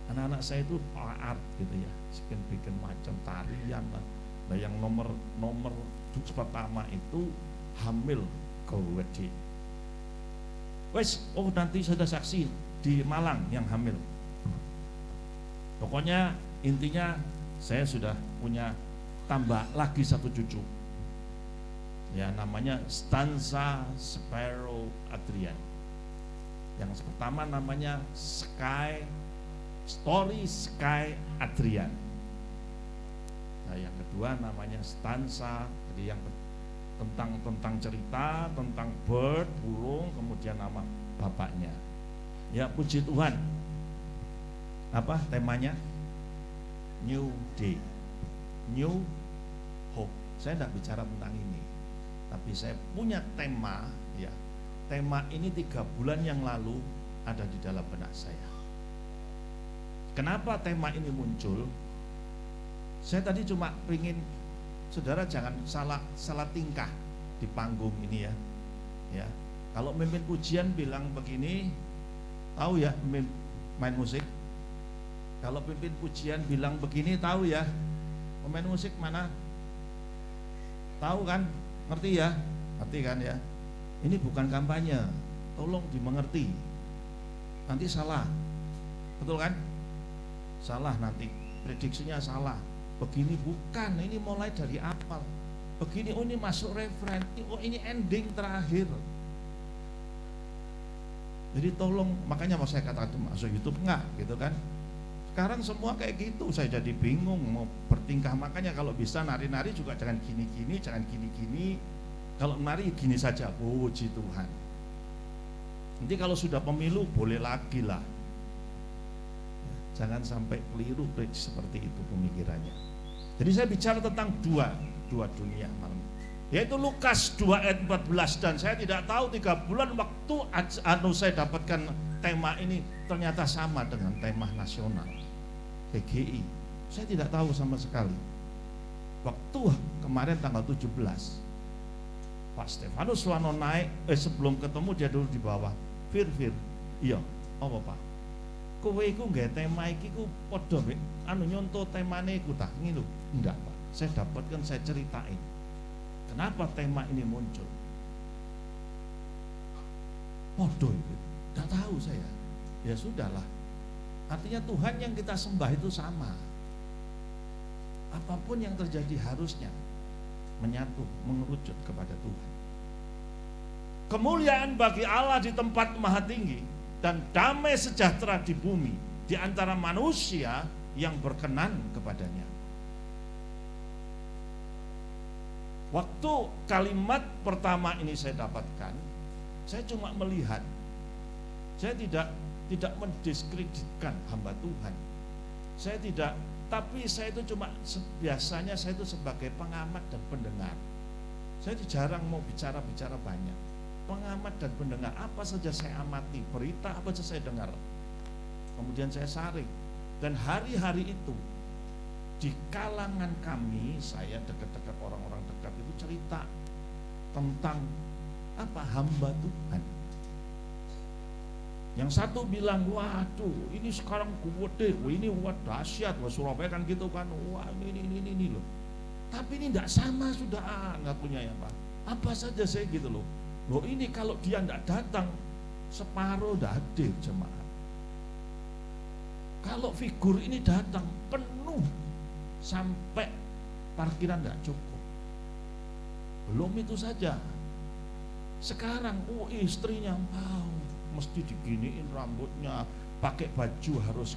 Speaker 5: Anak-anak saya itu art gitu ya, bikin macam tarian lah. Nah yang nomor pertama itu hamil Gowedi. Nanti sudah saksi di Malang yang hamil. Pokoknya intinya saya sudah punya tambah lagi 1 cucu. Ya namanya Stanza Sparrow Adrian. Yang pertama namanya Sky Adrian. Nah yang kedua namanya Stanza, jadi yang tentang cerita tentang bird, burung, kemudian nama bapaknya. Ya puji Tuhan. Apa temanya? New Day, New Hope. Saya tidak bicara tentang ini. Tapi saya punya tema, ya. Tema ini 3 bulan yang lalu ada di dalam benak saya. Kenapa tema ini muncul? Saya tadi cuma ingin saudara jangan salah tingkah di panggung ini ya. Ya. Kalau mimpin pujian bilang begini, tahu ya main musik. Kalau pimpin pujian bilang begini, tahu ya pemain musik mana? Tahu kan? Ngerti ya? Ngerti kan ya? Ini bukan kampanye, tolong dimengerti. Nanti salah, betul kan? Salah nanti, prediksinya salah. Begini bukan, ini mulai dari awal. Begini, oh ini masuk referen, oh ini ending terakhir. Jadi tolong, makanya mau saya katakan masuk YouTube enggak, gitu kan? Sekarang semua kayak gitu, saya jadi bingung mau bertingkah. Makanya kalau bisa nari-nari juga jangan gini-gini, jangan gini-gini. Kalau nari gini saja, puji Tuhan. Nanti kalau sudah pemilu boleh lagi lah. Jangan sampai keliru seperti itu pemikirannya. Jadi saya bicara tentang dua dunia malam, yaitu Lukas 2 ayat 14. Dan saya tidak tahu 3 bulan waktu saya dapatkan tema ini ternyata sama dengan tema nasional PGI. Saya tidak tahu sama sekali. Waktu kemarin tanggal 17 Pak Stefanus Wano naik, sebelum ketemu dia dulu di bawah. Fir, iya, apa Pak? Kowe iku nggak tema iki ku podo mbek nyonto temane iku ta ngene lho. Enggak, Pak. Saya dapatkan, saya ceritain. Kenapa tema ini muncul? Podo itu. Enggak tahu saya. Ya sudahlah. Artinya Tuhan yang kita sembah itu sama. Apapun yang terjadi harusnya menyatu, mengerucut kepada Tuhan. Kemuliaan bagi Allah di tempat maha tinggi dan damai sejahtera di bumi di antara manusia yang berkenan kepadanya. Waktu kalimat pertama ini saya dapatkan, saya cuma melihat. Saya tidak mendiskreditkan hamba Tuhan. Saya tidak, tapi saya itu cuma biasanya saya itu sebagai pengamat dan pendengar. Saya jarang mau bicara banyak. Pengamat dan pendengar, apa saja saya amati, berita apa saja saya dengar. Kemudian saya saring. Dan hari-hari itu di kalangan kami, saya dekat-dekat orang-orang dekat itu cerita tentang apa hamba Tuhan. Yang satu bilang, waduh ini sekarang gede, ini dahsyat, Surabaya kan gitu kan, wah ini loh. Tapi ini tidak sama sudah ngakunya ya Pak. Apa saja saya gitu loh. Loh ini kalau dia tidak datang, separuh tidak hadir jemaat. Kalau figur ini datang penuh sampai parkiran tidak cukup. Belum itu saja. Sekarang istrinya mesti diginiin rambutnya, pakai baju harus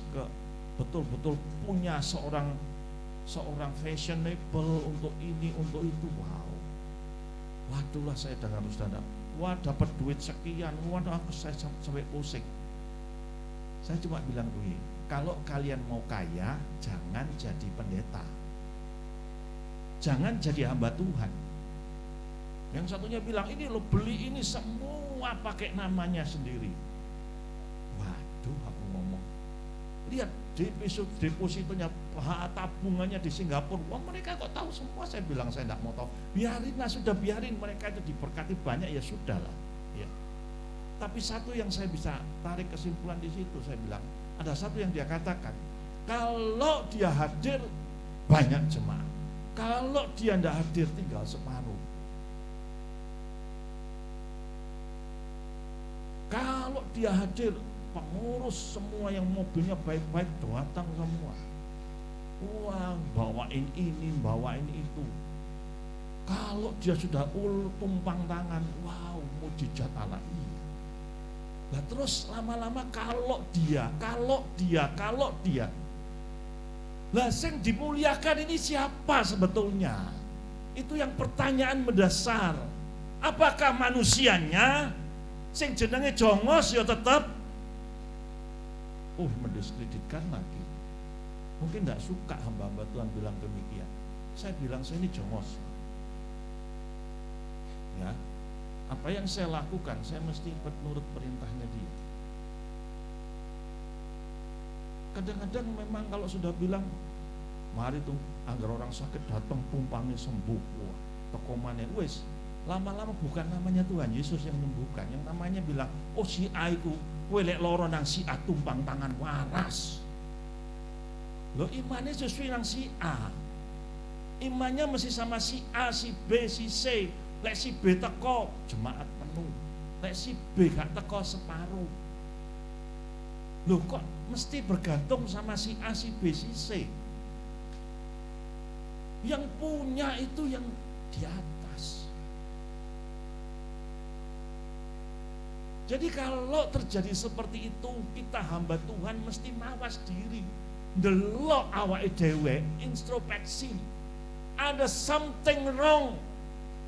Speaker 5: betul-betul punya seorang fashionable untuk ini, untuk itu. Wow. Waduh lah saya dengar saudara. Wah dapat duit sekian, waduh saya sampai pusing. Saya cuma bilang begini, kalau kalian mau kaya, jangan jadi pendeta, jangan jadi hamba Tuhan. Yang satunya bilang, ini lo beli ini semua pakai namanya sendiri. Waduh aku ngomong, lihat depositonya, tabungannya di Singapura. Wah mereka kok tahu semua. Saya bilang saya tidak mau tahu. Biarinlah, sudah biarin mereka itu diberkati banyak ya sudahlah. Ya. Tapi satu yang saya bisa tarik kesimpulan di situ, saya bilang ada satu yang dia katakan, kalau dia hadir banyak jemaat, kalau dia tidak hadir tinggal separuh. Kalau dia hadir, pengurus semua yang mobilnya baik-baik datang semua. Wah, bawain ini, bawain itu. Kalau dia sudah tumpang tangan, wow, mujizat Allah. Nah terus lama-lama kalau dia. Lah yang dimuliakan ini siapa sebetulnya? Itu yang pertanyaan mendasar. Apakah manusianya sing jenenge jongos ya tetap mendiskreditkan lagi. Mungkin tidak suka hamba-hamba Tuhan bilang demikian. Saya bilang saya ini jongos. Ya, apa yang saya lakukan, saya mesti menurut perintahnya dia. Kadang-kadang memang kalau sudah bilang, mari tuh agar orang sakit datang tumpangnya sembuh, wah, tekomannya, wes, lama-lama bukan namanya Tuhan Yesus yang menyembuhkan, yang namanya bilang, oh si A itu, kowe lek loro nang si A tumpang tangan waras. Lo imannya sesuai nang si A, imannya mesti sama si A, si B, si C. Lek si B teko jemaat penuh, lek si B gak teko separuh. Loh kok mesti bergantung sama si A, si B, si C? Yang punya itu yang di atas. Jadi kalau terjadi seperti itu, kita hamba Tuhan mesti mawas diri, ndelok awake dhewe, introspeksi. Ada something wrong.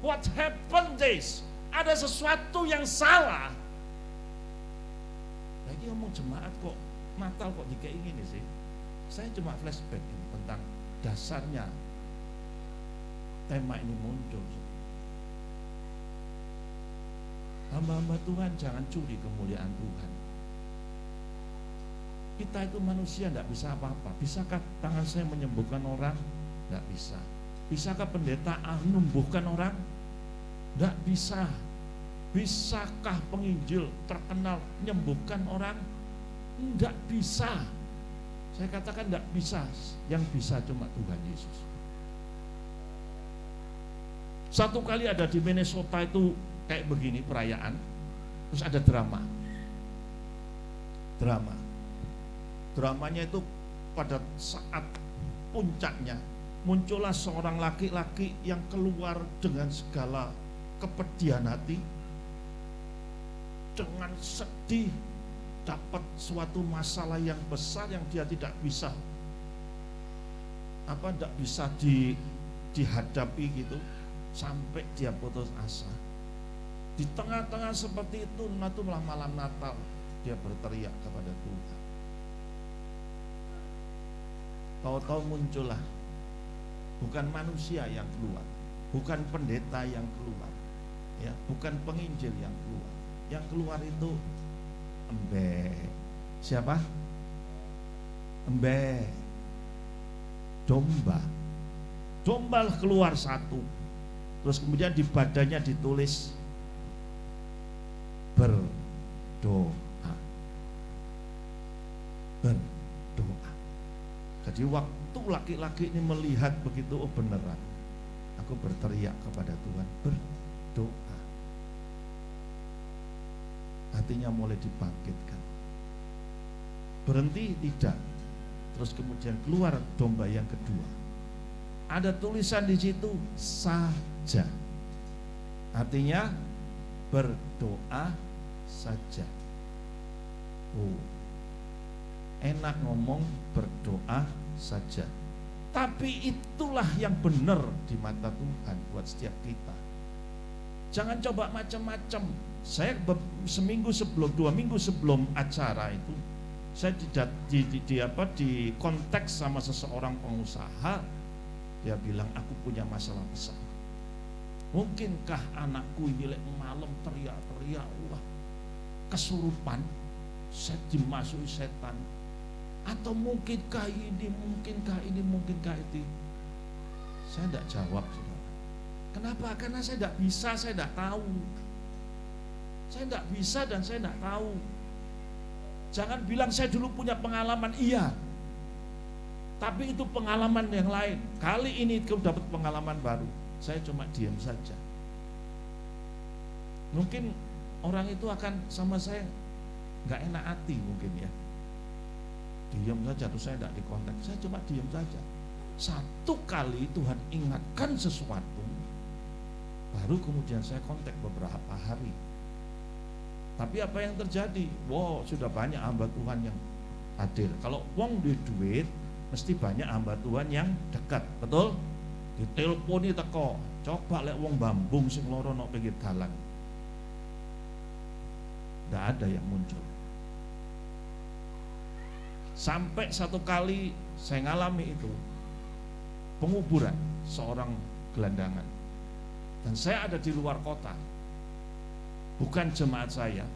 Speaker 5: What happened this? Ada sesuatu yang salah. Lagi ngomong jemaat kok Natal kok dikayak gini sih? Saya cuma flashback ini tentang dasarnya tema ini muncul. Hamba-hamba Tuhan jangan curi kemuliaan Tuhan. Kita itu manusia tidak bisa apa-apa. Bisakah tangan saya menyembuhkan orang? Tidak bisa. Bisakah pendeta menumbuhkan orang? Tidak bisa. Bisakah penginjil terkenal menyembuhkan orang? Tidak bisa. Saya katakan tidak bisa. Yang bisa cuma Tuhan Yesus. Satu kali ada di Minnesota itu kayak begini perayaan, terus ada drama. Dramanya itu pada saat puncaknya muncullah seorang laki-laki yang keluar dengan segala kepedihan hati, dengan sedih, dapat suatu masalah yang besar yang dia tidak bisa dihadapi gitu, sampai dia putus asa. Di tengah-tengah seperti itu, malam Natal dia berteriak kepada Tuhan. Tahu-tahu muncullah, bukan manusia yang keluar, bukan pendeta yang keluar, ya, bukan penginjil yang keluar. Yang keluar itu embe. Siapa? Embe. Domba. Domba keluar satu. Terus kemudian di badannya ditulis berdoa. Berdoa. Jadi waktu laki-laki ini melihat begitu, oh beneran, aku berteriak kepada Tuhan, berdoa. Hatinya mulai dibangkitkan. Berhenti tidak. Terus kemudian keluar domba yang kedua. Ada tulisan di situ saja. Artinya berdoa saja. Oh, enak ngomong berdoa saja. Tapi itulah yang benar di mata Tuhan buat setiap kita. Jangan coba macam-macam. Saya seminggu sebelum, 2 minggu sebelum acara itu, saya di konteks sama seseorang pengusaha. Dia bilang, aku punya masalah besar. Mungkinkah anakku ini malam teriak-teriak, wah, kesurupan, saya dimasuki setan, atau mungkinkah ini, mungkinkah itu. Saya tidak jawab, saudara. Kenapa? Karena saya tidak bisa, saya tidak tahu. Saya tidak bisa dan saya tidak tahu. Jangan bilang saya dulu punya pengalaman, iya, tapi itu pengalaman yang lain. Kali ini kau dapat pengalaman baru. Saya cuma diam saja. Mungkin orang itu akan sama saya nggak enak hati mungkin ya. Diam saja, terus saya tidak dikontak. Saya cuma diam saja. Satu kali Tuhan ingatkan sesuatu, baru kemudian saya kontak beberapa hari. Tapi apa yang terjadi? Wow, sudah banyak hamba Tuhan yang hadir. Kalau wong duit, mesti banyak hamba Tuhan yang dekat, betul? Diteleponi teko, coba lek wong Bambung sing loro nok pinggir dalan. Tidak ada yang muncul. Sampai satu kali saya ngalami itu, penguburan seorang gelandangan. Dan saya ada di luar kota, bukan jemaat saya,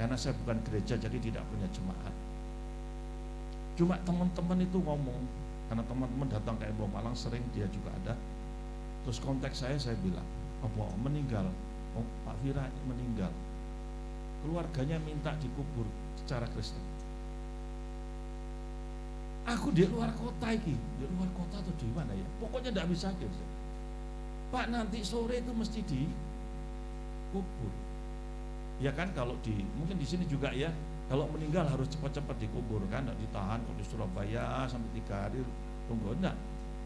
Speaker 5: karena saya bukan gereja jadi tidak punya jemaat. Cuma teman-teman itu ngomong, karena teman-teman datang ke Embong Malang sering, dia juga ada. Terus kontak saya bilang, oh meninggal, oh Pak Vira meninggal, keluarganya minta dikubur secara Kristen. Aku di luar kota ini, di luar kota atau di mana ya? Pokoknya tidak bisa hadir. Pak, nanti sore itu mesti dikubur. Ya kan, kalau mungkin di sini juga ya, kalau meninggal harus cepat-cepat dikubur kan, tidak ditahan. Kalau di Surabaya sampai 3 hari tunggu, enggak.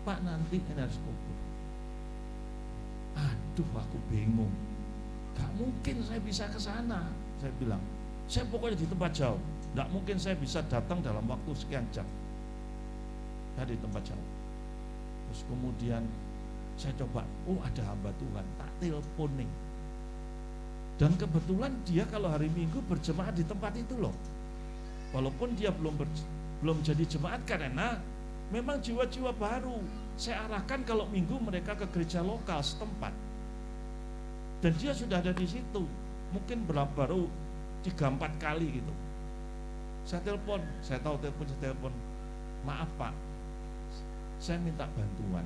Speaker 5: Pak, nanti ini harus kubur. Aduh, aku bingung. Gak mungkin saya bisa ke sana. Saya bilang, saya pokoknya di tempat jauh. Gak mungkin saya bisa datang dalam waktu sekian jam. Saya di tempat jauh. Terus kemudian saya coba, oh ada hamba Tuhan, tak telepon nih. Dan kebetulan dia kalau hari Minggu berjemaat di tempat itu loh. Walaupun dia belum jadi jemaat karena memang jiwa-jiwa baru. Saya arahkan kalau Minggu mereka ke gereja lokal setempat. Dan dia sudah ada di situ. Mungkin baru 3-4 kali gitu. Saya telepon, saya tahu saya telepon. Maaf Pak, saya minta bantuan.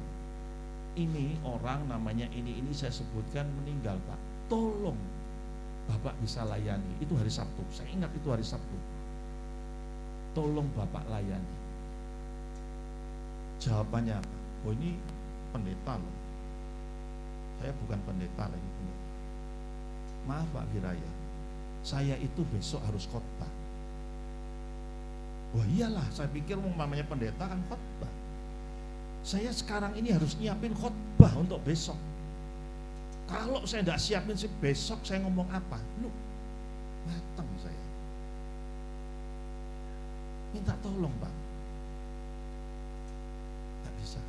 Speaker 5: Ini orang namanya ini saya sebutkan meninggal Pak. Tolong Bapak bisa layani. Itu hari Sabtu, saya ingat itu hari Sabtu. Tolong Bapak layani. Jawabannya apa? Oh ini pendeta loh. Saya bukan pendeta lagi. Maaf Pak Viraya, saya itu besok harus khotbah. Wah iyalah, saya pikir namanya pendeta kan khotbah. Saya sekarang ini harus nyiapin khotbah untuk besok. Kalau saya tidak siapin sih besok saya ngomong apa? Lu matang saya. Minta tolong Pak. Gak bisa.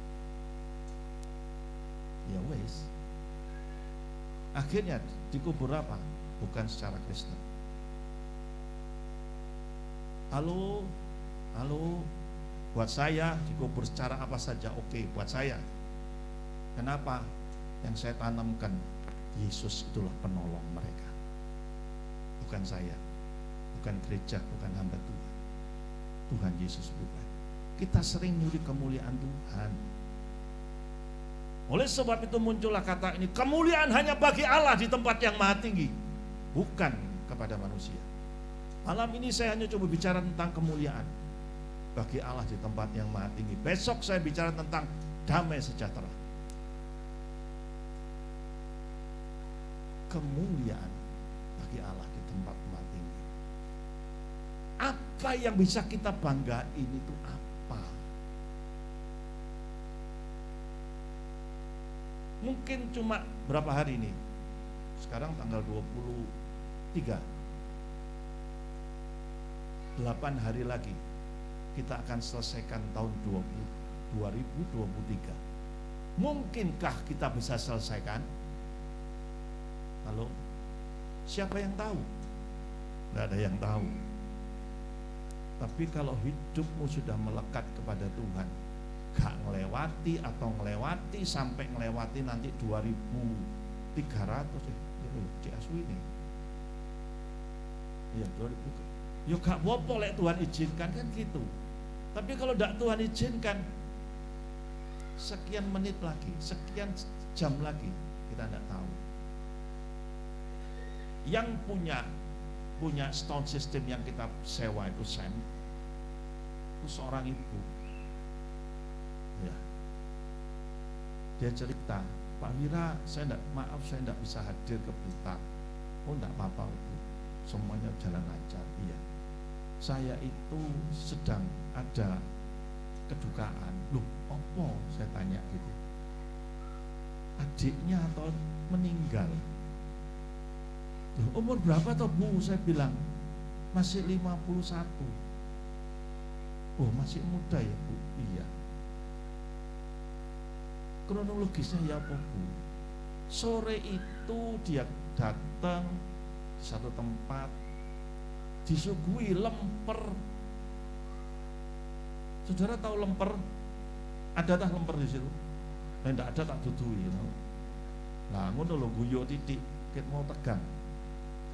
Speaker 5: Ya wes. Akhirnya dikubur apa? Bukan secara Kristen. Halo, buat saya dikubur secara apa saja oke, buat saya. Kenapa? Yang saya tanamkan, Yesus itulah penolong mereka. Bukan saya, bukan gereja, bukan hamba Tuhan. Tuhan Yesus bukan. Kita sering nyuri kemuliaan Tuhan. Oleh sebab itu muncullah kata ini, kemuliaan hanya bagi Allah di tempat yang maha tinggi, bukan kepada manusia. Malam ini saya hanya coba bicara tentang kemuliaan bagi Allah di tempat yang maha tinggi. Besok saya bicara tentang damai sejahtera. Kemuliaan bagi Allah di tempat maha tinggi. Apa yang bisa kita banggain itu apa? Mungkin cuma berapa hari ini? Sekarang tanggal 23. 8 hari lagi kita akan selesaikan tahun 2023. Mungkinkah kita bisa selesaikan? Halo? Siapa yang tahu? Tidak ada yang tahu. Tapi kalau hidupmu sudah melekat kepada Tuhan, gak ngelewati atau ngelewati sampai ngelewati nanti 2300 CSW ini. Iya 2000. Ya gak apa-apa lek Tuhan izinkan kan gitu. Tapi kalau tidak Tuhan izinkan, sekian menit lagi, sekian jam lagi, kita tidak tahu. Yang punya sound system yang kita sewa itu Sam, itu seorang ibu. Ya. Dia cerita, Pak Wira, maaf saya tidak bisa hadir ke Blitar. Oh tidak apa-apa Bu, semuanya jalan lancar. Iya. Saya itu sedang ada kedukaan. Loh, apa? Saya tanya gitu. Adiknya atau meninggal. Loh, umur berapa toh Bu? Saya bilang masih 51. Oh, masih muda ya Bu? Iya. Kronologisnya ya apa Bu? Sore itu dia datang di satu tempat, disuguhi lemper. Saudara tahu lemper? Ada tak lemper di situ? Tidak ada tak dudui. Nah, ngono lho guyu titik, ket mau tegang.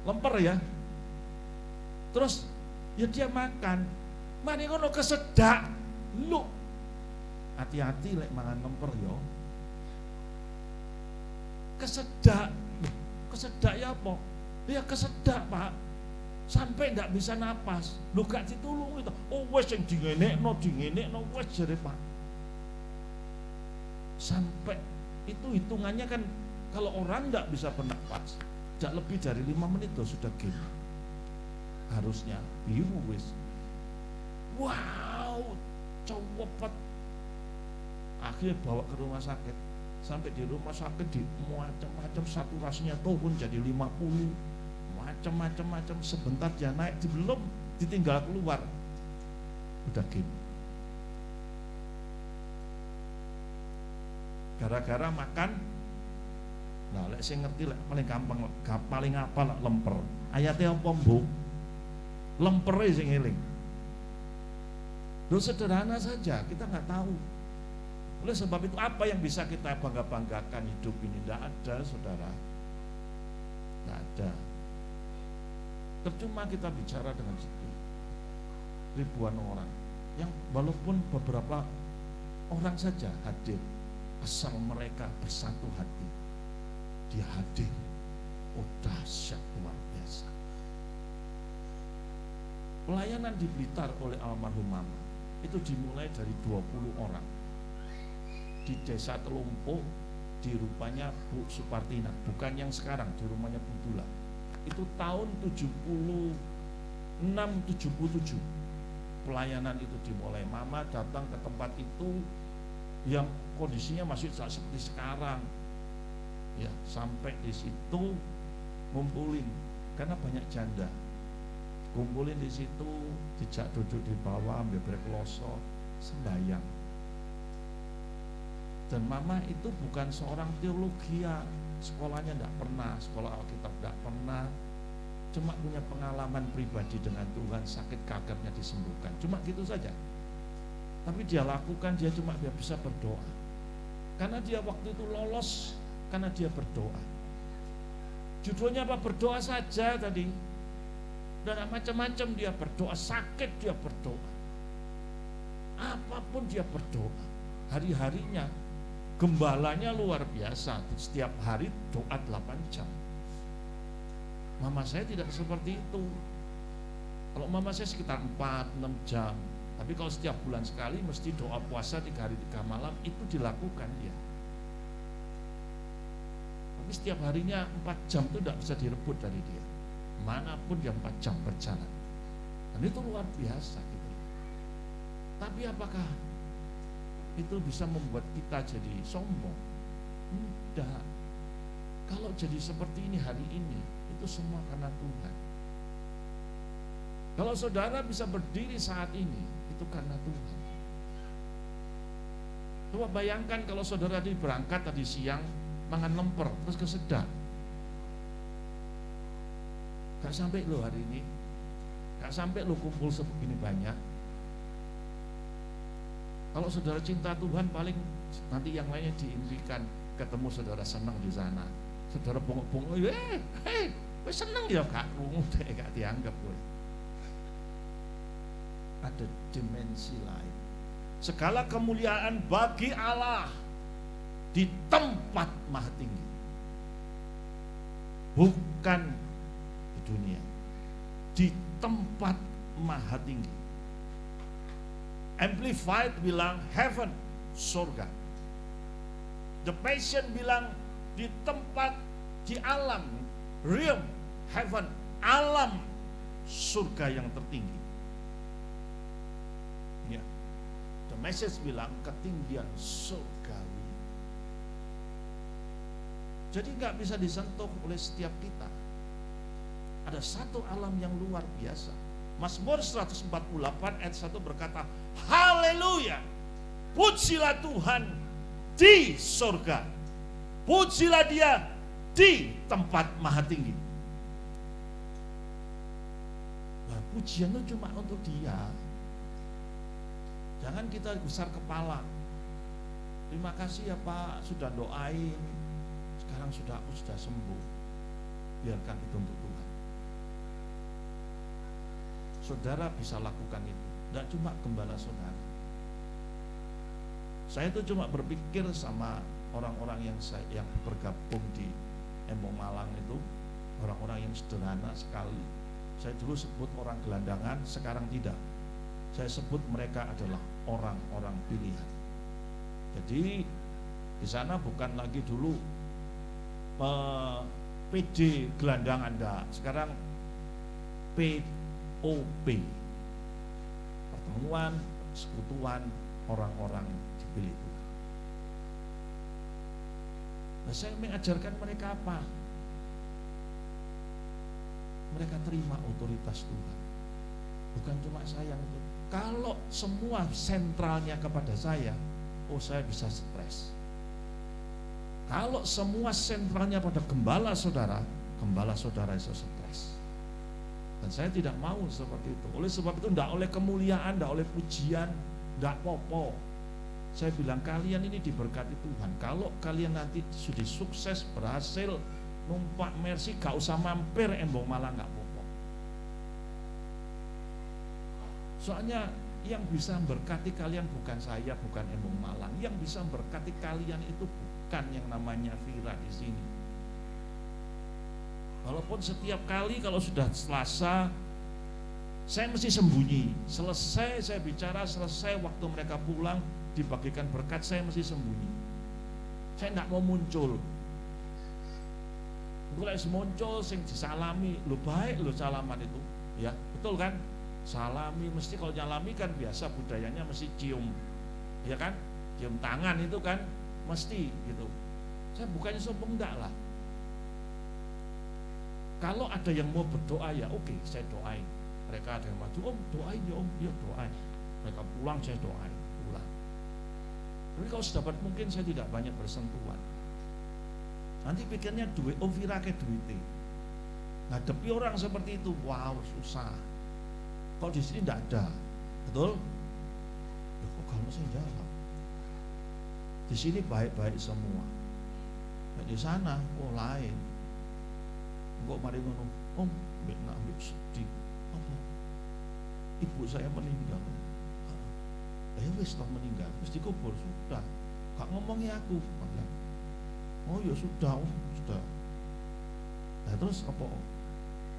Speaker 5: Lemper ya. Terus ya dia makan. Mari ngono kesedak. Lu hati-hati lek mangan lemper yo. Kesedak. Kesedak ya apa? Ya kesedak, Pak. Sampai ndak bisa napas. Lu gak ditulung itu. Oh wes sing dingenekno wes jare Pak. Sampai itu hitungannya kan kalau orang ndak bisa bernapas, tidak lebih dari 5 menit loh sudah gini. Harusnya biru wes. Wow, cepet. Akhirnya bawa ke rumah sakit. Sampai di rumah sakit di macam-macam saturasinya turun jadi 50. Macam-macam sebentar dia naik belum ditinggal keluar. Udah gini. Gara-gara makan. Nah, lek sing ngerti lek paling gampang, paling apa lek lemper. Ayatnya apa, Bu? Lempere sing eling. Loh sederhana saja, kita nggak tahu. Oleh sebab itu apa yang bisa kita bangga-banggakan hidup ini? Tidak ada, saudara. Tidak ada. Percuma kita bicara dengan situ. Ribuan orang. Yang walaupun beberapa orang saja hadir. Asal mereka bersatu hati. Dia hadir. Oh dahsyat luar biasa. Pelayanan di Blitar oleh almarhum Mama itu dimulai dari 20 orang di desa Telumpuh, di rupanya Bu Supartina, bukan yang sekarang, di rumahnya Bu Dula. Itu tahun 76-77 pelayanan itu dimulai. Mama datang ke tempat itu yang kondisinya masih seperti sekarang ya, sampai di situ ngumpulin karena banyak janda, kumpulin di situ, dijak duduk di bawah, ambil berkeloso, sembahyang. Dan Mama itu bukan seorang teologi ya, sekolahnya tidak pernah, sekolah Alkitab tidak pernah, cuma punya pengalaman pribadi dengan Tuhan, sakit kankernya disembuhkan, cuma gitu saja. Tapi dia lakukan, dia cuma dia bisa berdoa. Karena dia waktu itu lolos, karena dia berdoa. Judulnya apa? Berdoa saja tadi. Dan macam-macam dia berdoa, sakit dia berdoa. Apapun dia berdoa. Hari-harinya, gembalanya luar biasa. Setiap hari doa 8 jam. Mama saya tidak seperti itu. Kalau mama saya sekitar 4-6 jam. Tapi kalau setiap bulan sekali mesti doa puasa 3 hari 3 malam itu dilakukan dia. Tapi setiap harinya 4 jam itu tidak bisa direbut dari dia. Manapun dia 4 jam berjalan. Dan itu luar biasa gitu. Tapi apakah itu bisa membuat kita jadi sombong? Tidak. Kalau jadi seperti ini hari ini, itu semua karena Tuhan. Kalau saudara bisa berdiri saat ini, itu karena Tuhan. Coba bayangkan kalau saudara tadi berangkat tadi siang, makan lemper, terus kesedak. Gak sampai lo hari ini, gak sampai lo kumpul sebegini banyak. Kalau saudara cinta Tuhan, paling nanti yang lainnya diimpikan ketemu saudara senang di sana. Saudara bongok-bongok, gue seneng ya kak, gak dianggap gue. Ada dimensi lain. Segala kemuliaan bagi Allah di tempat maha tinggi, bukan di dunia, di tempat maha tinggi. Amplified bilang heaven, surga. The Passion bilang di tempat, di alam, realm, heaven, alam surga yang tertinggi. Ya. The Message bilang ketinggian surgawi. Jadi nggak bisa disentuh oleh setiap kita. Ada satu alam yang luar biasa. Mazmur 148 ayat 1 berkata, haleluya, pujilah Tuhan di surga, pujilah dia di tempat maha tinggi. Nah, pujian itu cuma untuk dia. Jangan kita besar kepala. Terima kasih ya Pak, sudah doain. Sekarang aku sudah sembuh. Biarkan itu untuk Tuhan. Saudara bisa lakukan itu. Tidak cuma gembala saudara. Saya itu cuma berpikir sama orang-orang yang bergabung di Embong Malang itu, orang-orang yang sederhana sekali. Saya dulu sebut orang gelandangan, sekarang tidak. Saya sebut mereka adalah orang-orang pilihan. Jadi di sana bukan lagi dulu PD gelandangan, enggak. Sekarang POP, pertemuan persekutuan orang-orang dipilih Tuhan. Nah, saya mengajarkan mereka apa? Mereka terima otoritas Tuhan. Bukan cuma saya yang itu. Kalau semua sentralnya kepada saya bisa stres. Kalau semua sentralnya pada gembala saudara bisa stres. Dan saya tidak mau seperti itu. Oleh sebab itu, tidak oleh kemuliaan, tidak oleh pujian, tidak popo. Saya bilang kalian ini diberkati Tuhan. Kalau kalian nanti sudah sukses, berhasil, numpak Mercy, gak usah mampir Embong Malang, gak popo. Soalnya yang bisa memberkati kalian bukan saya, bukan Embong Malang. Yang bisa memberkati kalian itu bukan yang namanya Vira di sini. Walaupun setiap kali kalau sudah Selasa, saya mesti sembunyi. Selesai saya bicara, selesai waktu mereka pulang dibagikan berkat, saya mesti sembunyi. Saya tidak mau muncul. Mulai muncul, sing disalami, lu baik lu salaman itu, ya betul kan? Salami, mesti kalau nyalami kan biasa budayanya mesti cium, ya kan? Cium tangan itu kan mesti gitu. Saya bukannya sombong, enggak lah. Kalau ada yang mau berdoa ya oke, saya doain. Mereka ada yang maju, om doain ya om, ya doain. Mereka pulang saya doain, pulang. Tapi kalau sedapat mungkin saya tidak banyak bersentuhan. Nanti pikirnya duit, om Vira ke duitnya. Ngadepi orang seperti itu, wow susah. Kalau di sini tidak ada, betul? Loh, kok kalau saya jawab? Di sini baik-baik semua. Nah, di sana, lain. Kok mari ngono, om, ambil sedih. Apa? Ibu saya meninggal. Ya wis toh meninggal, wis dikubur sudah. Gak ngomongi aku, bilang. Oh ya sudah, om, sudah. Nah terus apa?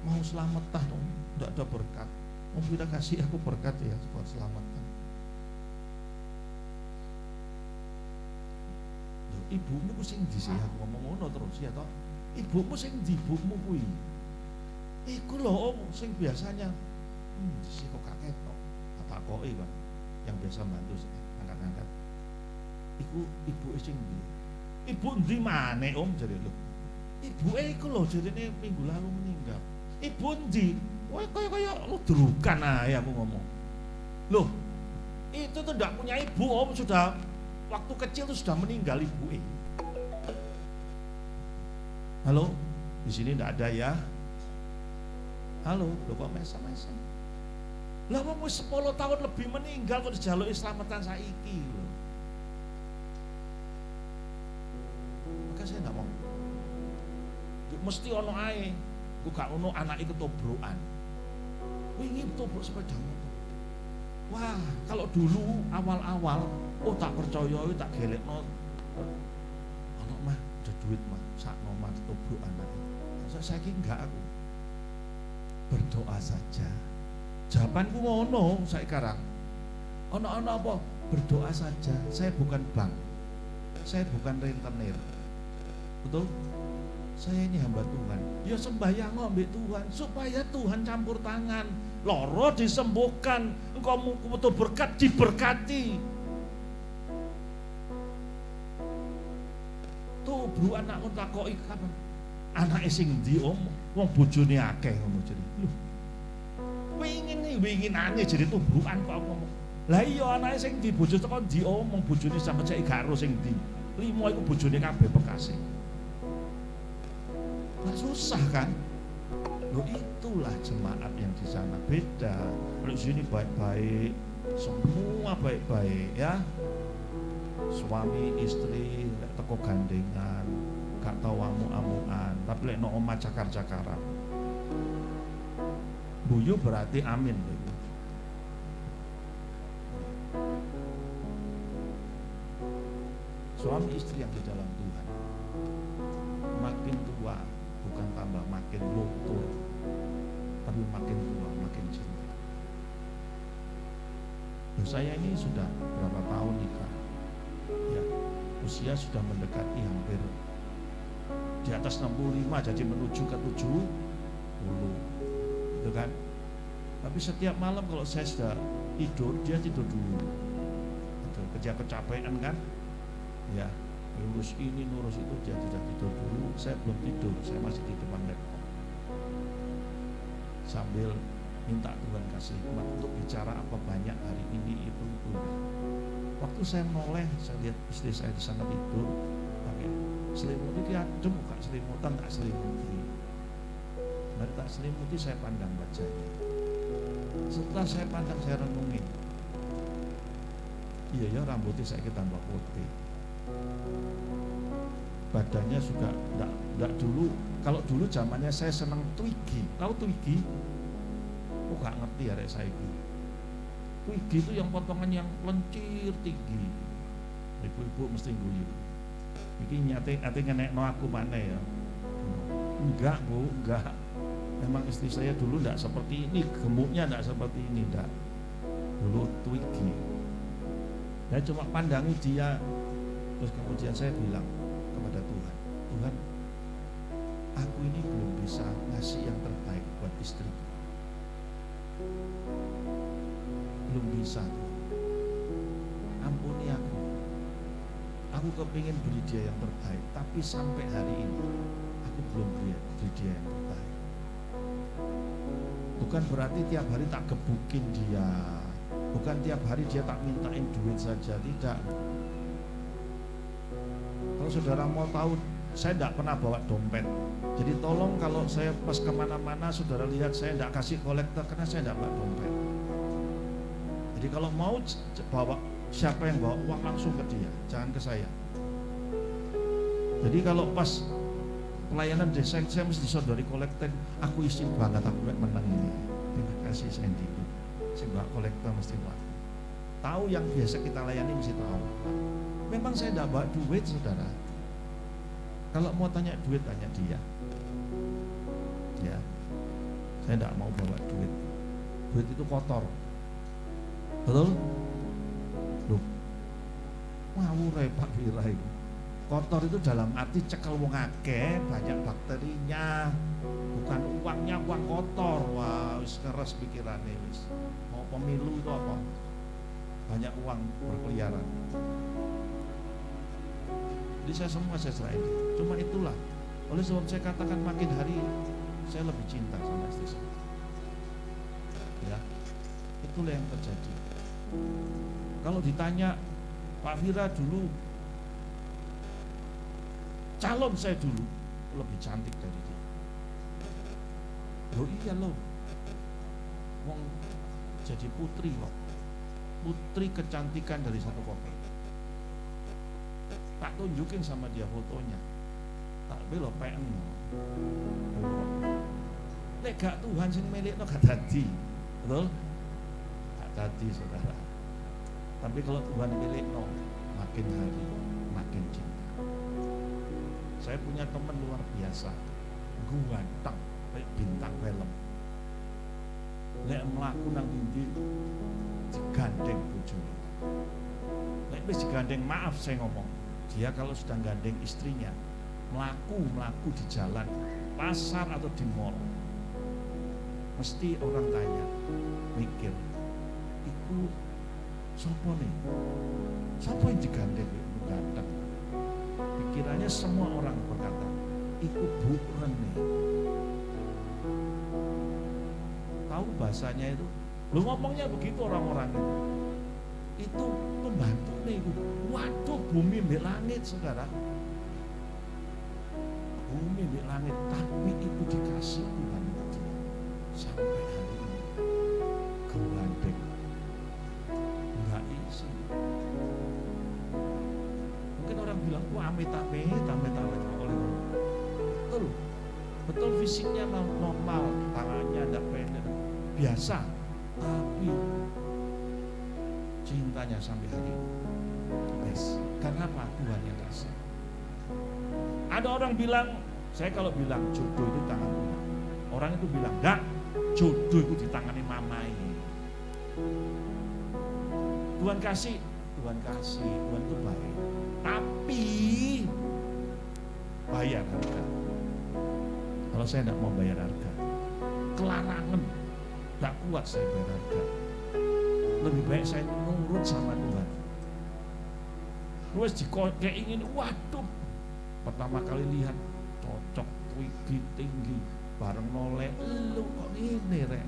Speaker 5: Mau selamatan, om, tidak ada berkat. Om kita kasih aku berkat ya buat selamatan. Ibumu ku sing ndi sih aku ngomong ngono terus ya toh. Ibumu sing ndi ibumu kuwi? Iku lho om sing biasanya sih kok kakek tok. Tak koki kan yang biasa bantu angkat-angkat. Ibu sing ndi? Ibu ndi maneh om jare lho. Ibuke iku lho jarene minggu lalu meninggal. Ibu ndi? Wah kaya ludrukan aja aku ngomong. Loh, itu tuh tidak punya ibu om, sudah waktu kecil tuh sudah meninggal ibu. Halo, di sini tidak ada ya. Halo, lo kok mesem-mesem? Lah mau 10 tahun lebih meninggal kok dijaluk selamatan saiki loh. Maka saya tidak mau. Mesti ono ae. Ku gak ono anake ketobrokan. Wingi tobruk sepeda motor. Wah, kalau dulu awal-awal, tak percaya, tak gelekno. Ono mah, ada duit mah, sakno mah tobruk anake. Saiki enggak aku. Berdoa saja. Jawabanku ngono sekarang. Ono apa? Berdoa saja. Saya bukan bank. Saya bukan rentenir. Betul? Saya ini hamba Tuhan. Ya sembahyang ambek Tuhan supaya Tuhan campur tangan. Loro disembuhkan, engkau butuh berkat diberkati. Tuh bro anakku takoki kapan? Anake sing ndi om? Wong bojone akeh ngono jare. Lho. Winginane jadi tubrukan kok ngomong. Lah iya anake sing ndi bojo teko ndi om? Wong bojone sampe cek gak ero sing ndi. 5 iku bojone kabeh Bekasi. Nah, susah kan? Loh itulah jemaat yang di sana beda. Kalau di sini baik-baik, semua baik-baik ya. Suami istri teko gandengan, gak tau amuk-amukan, tapi lek no omah cakar-cakaran. Guyu berarti amin lho. Suami istri yang di dalam Tuhan makin tua bukan tambah makin luntur, tapi makin tua makin cinta. Saya ini sudah berapa tahun nikah, ya, usia sudah mendekati hampir di atas 65, jadi menuju ke 70, gitu kan. Tapi setiap malam kalau saya sudah tidur, dia tidur dulu. Kerja kecapean kan, ya, ngurus ini ngurus itu, dia sudah tidur dulu. Saya belum tidur, saya masih di depan laptop sambil minta Tuhan kasih hikmat untuk bicara apa banyak hari ini itu. Waktu saya noleh, saya lihat istri saya di sana tidur pakai selimut, dia buka selimutan, tak selimuti. Mari tak selimuti, saya pandang wajahnya. Setelah saya pandang, saya renungin, iya ya, rambutnya saya tambah putih, badannya juga enggak dulu. Kalau dulu zamannya saya senang Twiggy, tahu Twiggy? Oh, gak ngerti ya saya ini. Twiggy itu yang potongan yang lencir tinggi. Ibu-ibu mesti guyu. Iki nyate ngenekno aku mana ya? Enggak Bu, enggak. Memang istri saya dulu enggak seperti ini, gemuknya enggak seperti ini, enggak. Dulu Twiggy. Saya cuma pandangi dia, terus kemudian saya bilang kepada Tuhan, Tuhan, aku ini belum bisa ngasih yang terbaik buat istriku. Belum bisa, ampuni aku. Aku kepingin beri dia yang terbaik, tapi sampai hari ini aku belum beri dia yang terbaik. Bukan berarti tiap hari tak gebukin dia, bukan tiap hari dia tak mintain duit saja, tidak. Kalau saudara mau tahu, saya tidak pernah bawa dompet. Jadi tolong kalau saya pas kemana-mana, saudara lihat saya tidak kasih kolektor karena saya tidak bawa dompet. Jadi kalau mau bawa, siapa yang bawa uang langsung ke dia, jangan ke saya. Jadi kalau pas pelayanan desa, saya mesti disodori kolektor. Aku isi banget, aku menang ini. Terima kasih Sandy. Saya bawa kolektor mesti bawa. Tahu yang biasa kita layani mesti tahu. Memang saya tidak bawa duit, saudara. Kalau mau tanya duit, tanya dia. Ya, saya tidak mau bawa duit. Duit itu kotor. Betul? Loh, ngawur Pak Wira itu. Kotor itu dalam arti cekel wong akeh, banyak bakterinya. Bukan uangnya uang kotor. Wah, wis keras pikirannya wis. Mau pemilu itu apa? Banyak uang berkeliaran. Jadi saya semua saya serahin. Cuma itulah. Oleh sebab saya katakan makin hari saya lebih cinta sama istri saya. Ya, itulah yang terjadi. Kalau ditanya Pak Wira dulu, calon saya dulu lebih cantik dari dia. Loh iya loh, wong jadi putri loh, putri kecantikan dari satu kota. Tak tunjukin sama dia fotonya, tak belo PN. Nek gak Tuhan sing milikno gak dadi, betul? Gak dadi saudara. Tapi kalau Tuhan milikno, makin hari makin cinta. Saya punya teman luar biasa, ganteng kayak bintang film. Lek mlaku nang ndi digandeng bojone. Lek wis digandeng, maaf saya ngomong, dia kalau sedang gandeng istrinya, melaku di jalan, pasar atau di mall, mesti orang tanya, mikir, iku sopo nih? Sopo yang digandeng itu ganteng? Pikirannya semua orang berkata, iku Bu Rene. Tahu bahasanya itu? Lu ngomongnya begitu orang-orang itu. Itu pembantu nih, waduh, bumi di langit saudara. Bumi di langit, tapi itu dikasih Tuhan sampai hari ini. Gandeng, enggak isi. Mungkin orang bilang, wah amit oleh Betul fisiknya normal, tangannya tidak pendek, biasa, tapi cintanya sampai hari ini. Yes. Karena apa? Tuhan yang kasih. Ada orang bilang, saya kalau bilang jodoh itu tangan Tuhan, orang itu bilang, enggak, jodoh itu di tangannya mamai. Tuhan kasih, Tuhan itu baik. Tapi bayar harga. Kalau saya tidak mau bayar harga, kelarangan, tidak kuat saya bayar harga. Lebih baik saya nurut sama Tuhan. Terus ingin, waduh, pertama kali lihat cocok, tinggi, bareng noleh, lu kok ini rek.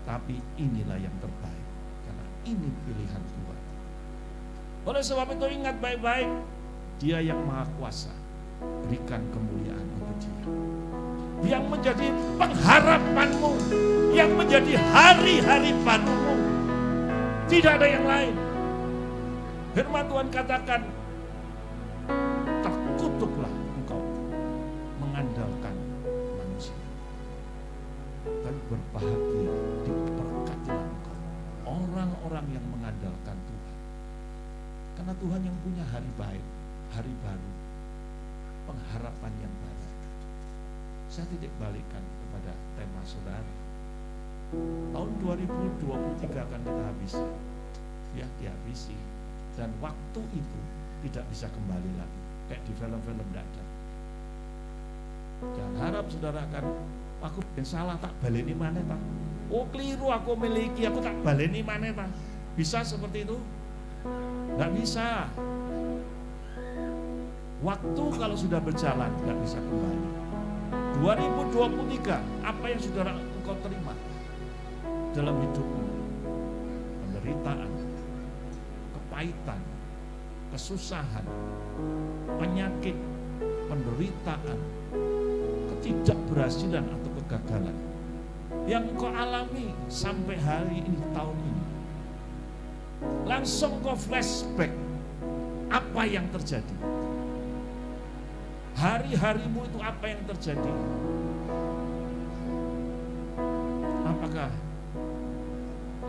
Speaker 5: Tapi inilah yang terbaik, karena ini pilihan Tuhan. Oleh sebab itu ingat baik-baik, Dia yang Maha Kuasa, berikan kemuliaan untuk Dia. Yang menjadi pengharapanmu, yang menjadi hari-hari barumu, tidak ada yang lain. Firman Tuhan katakan, terkutuklah engkau mengandalkan manusia, dan berbahagia, diberkatilah engkau orang-orang yang mengandalkan Tuhan. Karena Tuhan yang punya hari baik, hari baru, pengharapan yang baru. Saya titik balikkan kepada tema saudara. Tahun 2023 akan kita habisi, ya dihabisi. Dan waktu itu tidak bisa kembali lagi, kayak di film-film tidak ada. Jangan harap saudara akan, aku salah tak baleni mana tak? Oh keliru aku miliki, aku tak baleni mana tak? Bisa seperti itu? Tidak bisa. Waktu kalau sudah berjalan tidak bisa kembali. 2023, apa yang saudara engkau terima dalam hidupmu? Penderitaan, kepahitan, kesusahan, penyakit, penderitaan, ketidakberhasilan atau kegagalan yang kau alami sampai hari ini, tahun ini. Langsung kau flashback apa yang terjadi. Hari-harimu itu apa yang terjadi? Apakah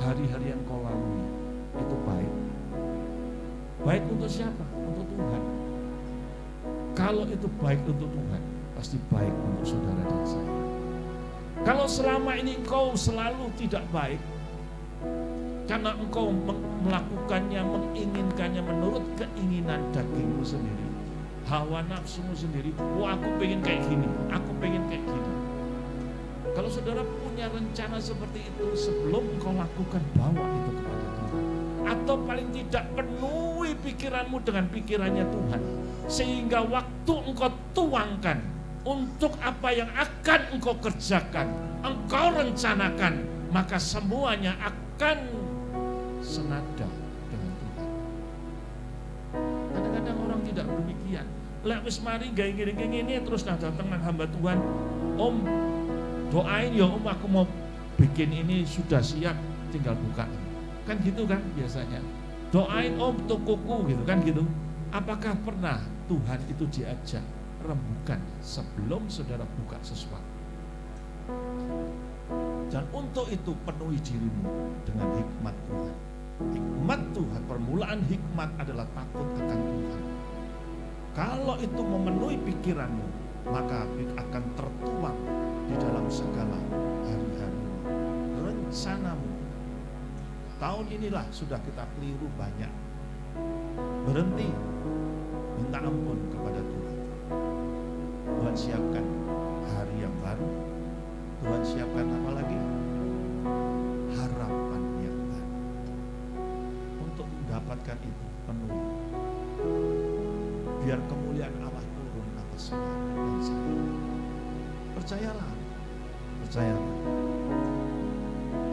Speaker 5: hari-hari yang kau lalui itu baik? Baik untuk siapa? Untuk Tuhan. Kalau itu baik untuk Tuhan, pasti baik untuk saudara dan saya. Kalau selama ini engkau selalu tidak baik, karena engkau melakukannya, menginginkannya menurut keinginan dagingmu sendiri, hawa nafsumu sendiri, aku pengen kayak gini, aku pengen kayak gini. Kalau saudara punya rencana seperti itu, sebelum engkau lakukan, bawa itu kepada Tuhan. Atau paling tidak penuhi pikiranmu dengan pikirannya Tuhan, sehingga waktu engkau tuangkan untuk apa yang akan engkau kerjakan, engkau rencanakan, maka semuanya akan senada dengan Tuhan. Kadang-kadang orang tidak demikian. Lek wis mari gawe ngene-ngene terus datang nang hamba Tuhan, Om doain ya Om, aku mau bikin ini sudah siap, tinggal buka. Kan gitu kan biasanya. Doain Om tokoku gitu kan gitu. Apakah pernah Tuhan itu diajak rembukan sebelum saudara buka sesuatu? Dan untuk itu penuhi dirimu dengan hikmat Tuhan. Hikmat Tuhan, permulaan hikmat adalah takut akan Tuhan. Kalau itu memenuhi pikiranmu, maka akan tertuang di dalam segala hari-hari rencanamu. Tahun inilah sudah kita keliru banyak. Berhenti, minta ampun kepada Tuhan. Tuhan siapkan hari yang baru. Tuhan siapkan apa lagi? Harapan yang baru. Untuk mendapatkan itu penuh. Biar kemuliaan Allah turun atas saudara dan saya. Percayalah, percayalah.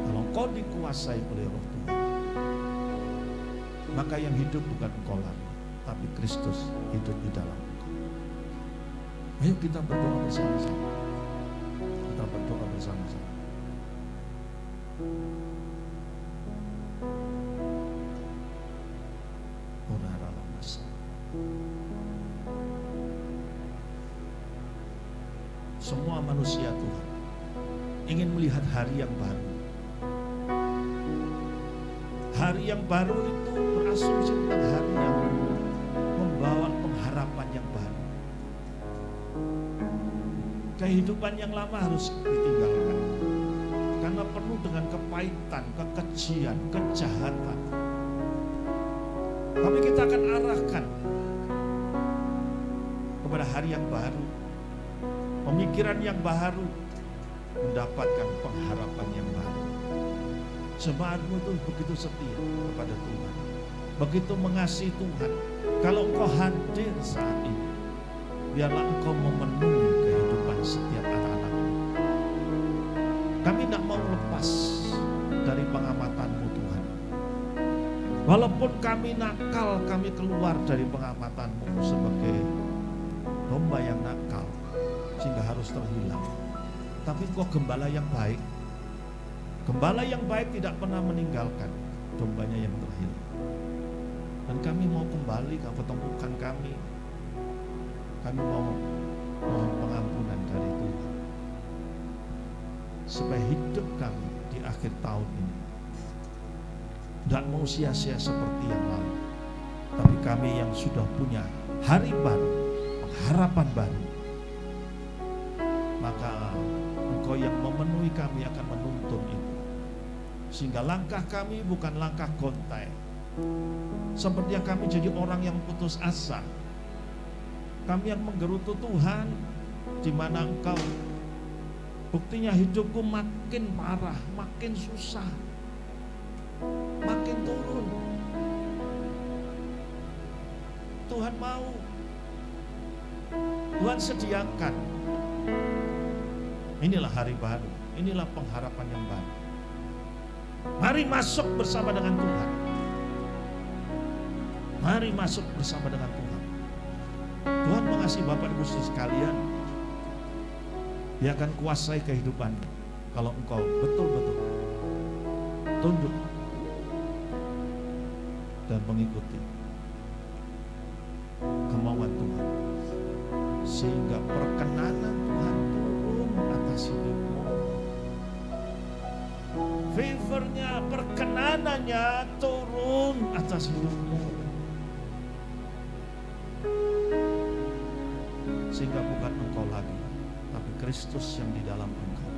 Speaker 5: Kalau kau dikuasai oleh Roh Tuhan, maka yang hidup bukan engkau lagi, tapi Kristus hidup di dalam engkau. Ayo kita berdoa bersama-sama. Kita berdoa bersama-sama. Ora-ora-ora. 1 semua manusia Tuhan ingin melihat hari yang baru. Hari yang baru itu berasumsi tentang hari yang membawa pengharapan yang baru. Kehidupan yang lama harus ditinggalkan karena penuh dengan kepahitan, kekejian, kejahatan. Tapi kita akan arahkan kepada hari yang baru, pemikiran yang baru, mendapatkan pengharapan yang baru. Jemaatmu itu begitu setia kepada Tuhan, begitu mengasihi Tuhan. Kalau engkau hadir saat ini, biarlah engkau memenuhi kehidupan setiap anak-anakmu. Kami tidak mau lepas dari pengamatan-Mu Tuhan. Walaupun kami nakal, kami keluar dari pengamatan-Mu sebagai domba yang nakal sehingga harus terhilang. Tapi Engkau gembala yang baik. Gembala yang baik tidak pernah meninggalkan dombanya yang terhilang. Dan kami mau kembali, Kau pertemukan kami. Kami mau mohon pengampunan dari Tuhan, supaya hidup kami di akhir tahun ini tidak mau sia-sia seperti yang lalu. Tapi kami yang sudah punya hari baru, pengharapan baru, maka Engkau yang memenuhi kami akan menuntun itu. Sehingga langkah kami bukan langkah gontai. Seperti yang kami jadi orang yang putus asa. Kami yang menggerutu Tuhan, di mana Engkau, buktinya hidupku makin parah, makin susah, makin turun. Tuhan mau, Tuhan sediakan. Inilah hari baru, inilah pengharapan yang baru. Mari masuk bersama dengan Tuhan. Mari masuk bersama dengan Tuhan. Tuhan mengasihi Bapak Ibu sekalian. Dia akan kuasai kehidupan kalau engkau betul-betul tunduk dan mengikuti kemauan Tuhan, sehingga perkenanan Tuhan turun atas hidupmu. Favornya, perkenanannya turun atas hidupmu, sehingga bukan engkau lagi, tapi Kristus yang di dalam engkau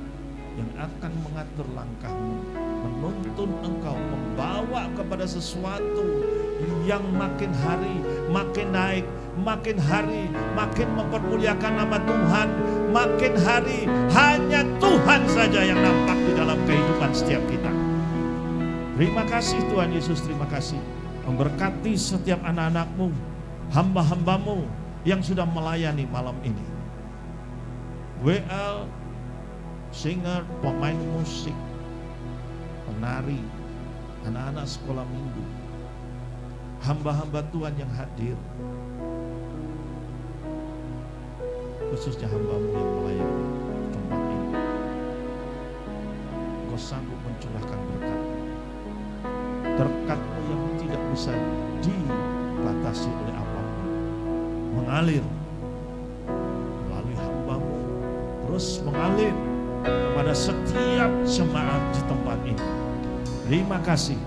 Speaker 5: yang akan mengatur langkahmu, menuntun engkau, membawa kepada sesuatu yang makin hari makin naik, makin hari makin mempermuliakan nama Tuhan, makin hari hanya Tuhan saja yang nampak di dalam kehidupan setiap kita. Terima kasih Tuhan Yesus, terima kasih. Memberkati setiap anak-anakmu, hamba-hambamu yang sudah melayani malam ini. WL, singer, pemain musik, penari, anak-anak sekolah minggu, hamba-hamba Tuhan yang hadir, khususnya hambamu yang melayani tempat ini. Kau sanggup mencurahkan berkat, berkat-Mu yang tidak bisa dibatasi oleh apapun, mengalir melalui hamba-Mu, terus mengalir kepada setiap jemaat di tempat ini. Terima kasih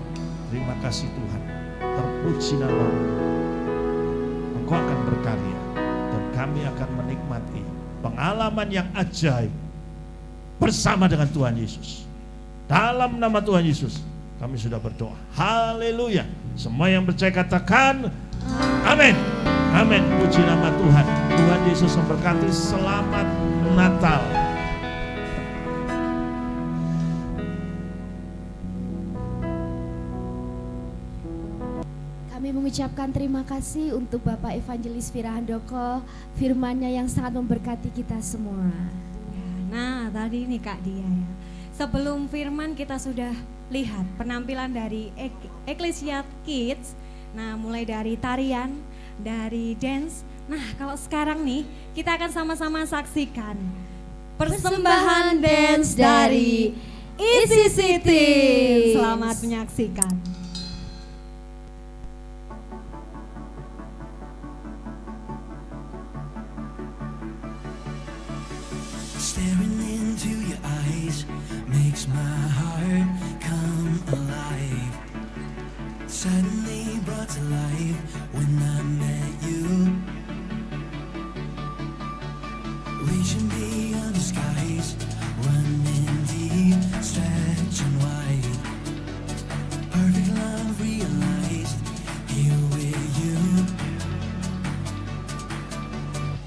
Speaker 5: Tuhan. Terpuji nama-Mu. Engkau akan berkarya dan kami akan menikmati pengalaman yang ajaib bersama dengan Tuhan Yesus. Dalam nama Tuhan Yesus kami sudah berdoa. Haleluya. Semua yang percaya katakan amin. Amin. Puji nama Tuhan. Tuhan Yesus memberkati. Selamat Natal.
Speaker 3: Kami mengucapkan terima kasih untuk Bapak Evangelis Vira Handoko, firman-Nya yang sangat memberkati kita semua.
Speaker 2: Nah, tadi ini Kak Dia ya. Sebelum firman kita sudah lihat penampilan dari Ecclesia Kids. Nah, mulai dari tarian, dari dance. Nah, kalau sekarang nih kita akan sama-sama saksikan persembahan dance dari Easy City. Selamat menyaksikan.
Speaker 6: my heart come alive. Suddenly brought to life when I met you. Reaching beyond the skies, running deep, stretching wide. Perfect love realized here with you.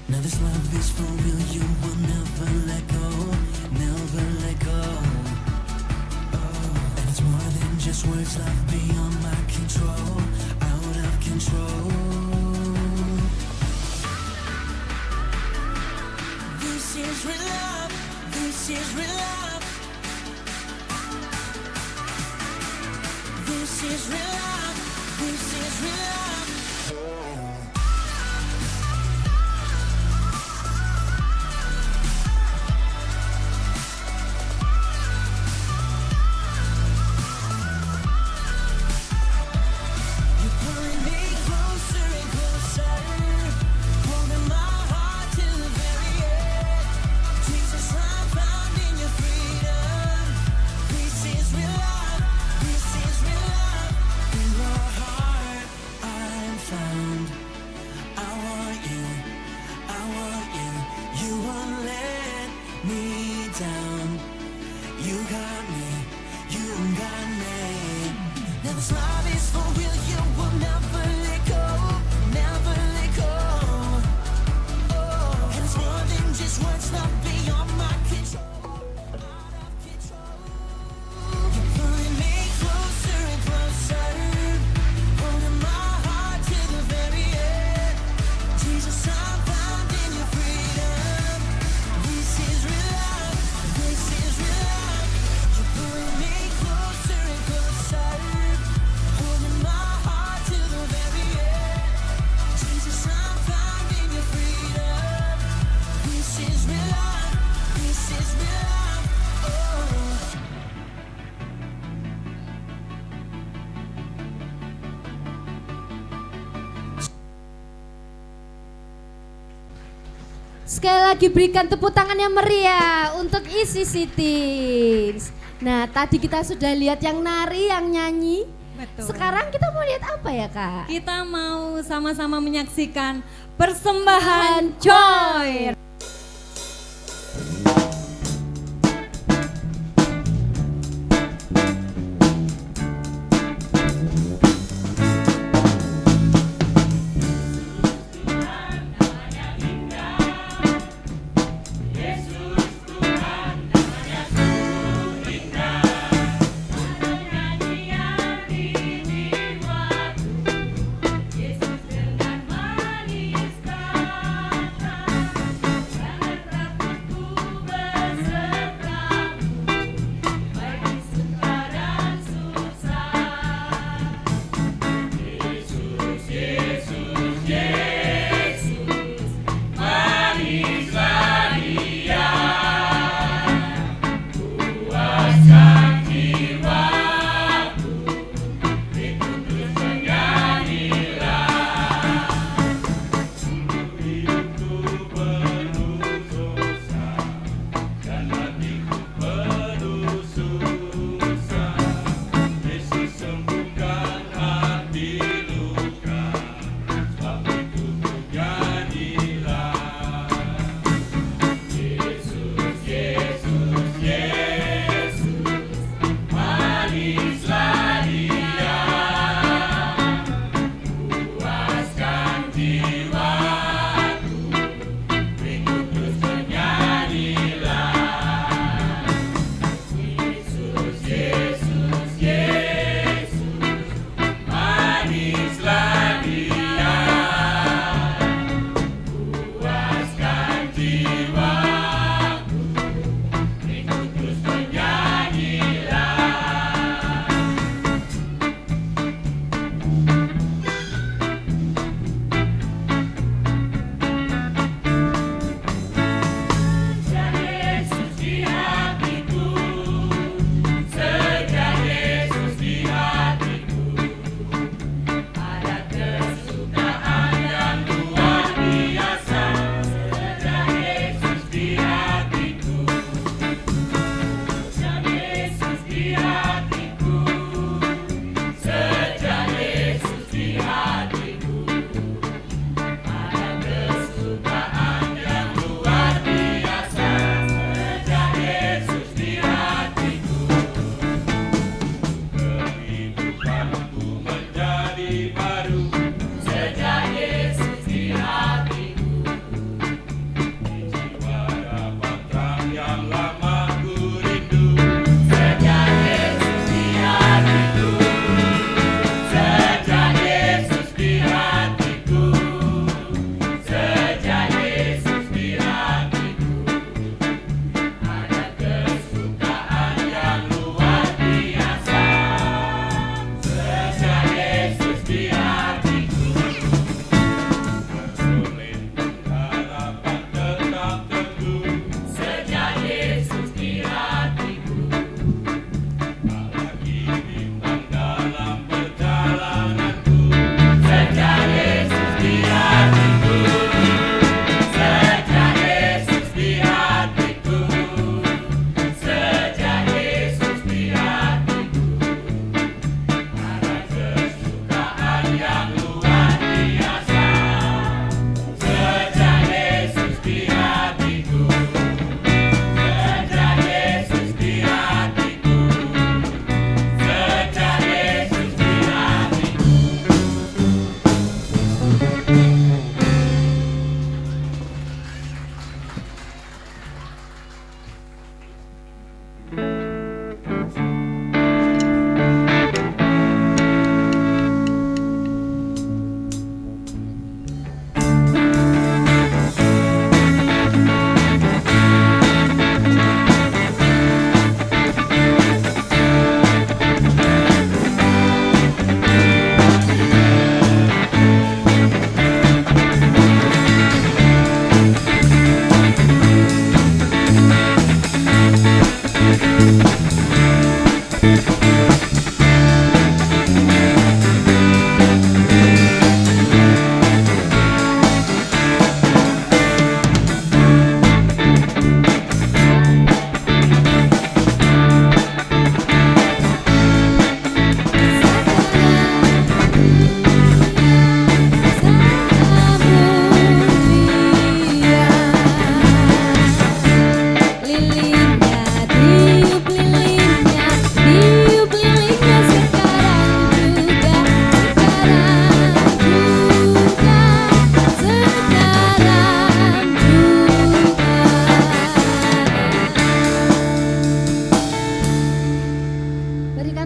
Speaker 6: Now this love is for real, you will never let go, never let go. Oh, and it's more than just words, love beyond my control, out of control. This is real love, this is real love. This is real love, this is real love. You're pulling me closer and closer, holding my heart to the very end. Jesus, I'm found in your freedom. This is real love, this is real love. In your heart, I'm found. I want you, I want you. You won't let me down. You got me, you got me. Now this love is for real, you will never let go, never let go. Oh, and it's more than just words, love beyond my control, out of control. You're pulling me closer and closer, holding my heart to the very end. Jesus, I'm found in your freedom. This is real love, this is real love. You're pulling me closer and closer, holding my heart to the very end. Jesus, I'm found in your freedom. This is real love, this is real love. Oh.
Speaker 3: Sekali lagi berikan tepuk tangan yang meriah untuk Isi Teens. Nah, tadi kita sudah lihat yang nari, yang nyanyi.
Speaker 2: Betul.
Speaker 3: Sekarang kita mau lihat apa ya, Kak?
Speaker 2: Kita mau sama-sama menyaksikan persembahan Joy.
Speaker 4: Yesus dengan manis kata.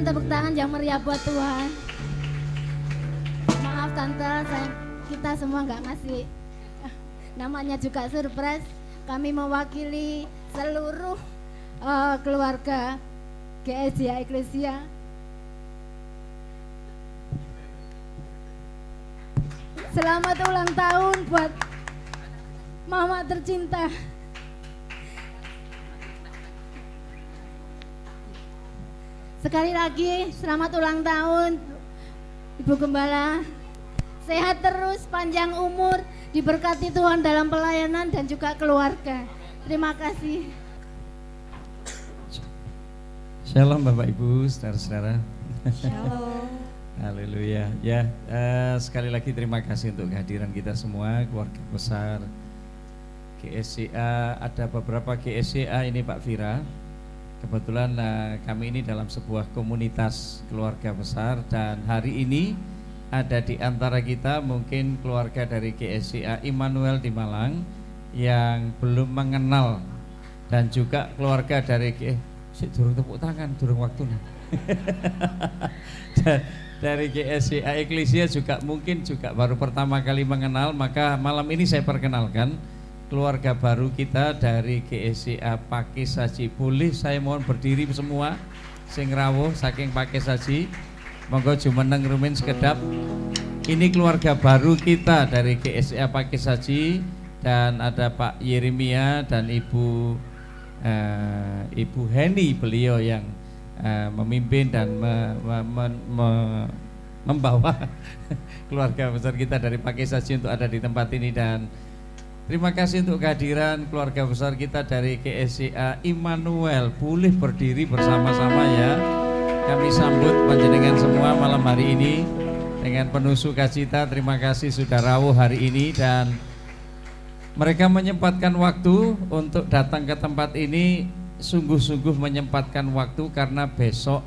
Speaker 3: tepuk tangan yang meriah buat Tuhan. Maaf tante, kita semua nggak ngasih, namanya juga surprise. Kami mewakili seluruh keluarga GSI Eklesia. Selamat ulang tahun buat Mama tercinta. Sekali lagi selamat ulang tahun Ibu Gembala. Sehat terus, panjang umur, diberkati Tuhan dalam pelayanan dan juga keluarga. Terima kasih.
Speaker 7: Shalom Bapak Ibu, saudara-saudara.
Speaker 2: Shalom.
Speaker 7: Haleluya. Ya, sekali lagi terima kasih untuk kehadiran kita semua, keluarga besar GSCA. Ada beberapa GSCA ini Pak Vira. Kebetulan kami ini dalam sebuah komunitas keluarga besar, dan hari ini ada di antara kita mungkin keluarga dari GSCA Immanuel di Malang yang belum mengenal, dan juga keluarga dari durung tepuk tangan, durung waktu nih. Dari GSCA Eklesia juga mungkin juga baru pertama kali mengenal, maka malam ini saya perkenalkan keluarga baru kita dari GSCA Pakis Saji. Boleh saya mohon berdiri semua sing rawuh saking Pakis Saji. Monggo jumeneng rumin sekedap. Ini keluarga baru kita dari GSCA Pakis Saji, dan ada Pak Yeremia dan Ibu Heni, beliau yang memimpin dan membawa keluarga besar kita dari Pakis Saji untuk ada di tempat ini. Dan terima kasih untuk kehadiran keluarga besar kita dari GSCA Immanuel. Boleh berdiri bersama-sama ya. Kami sambut panjenengan semua malam hari ini dengan penuh sukacita. Terima kasih sudah rawuh hari ini, dan mereka menyempatkan waktu untuk datang ke tempat ini. Sungguh-sungguh menyempatkan waktu karena besok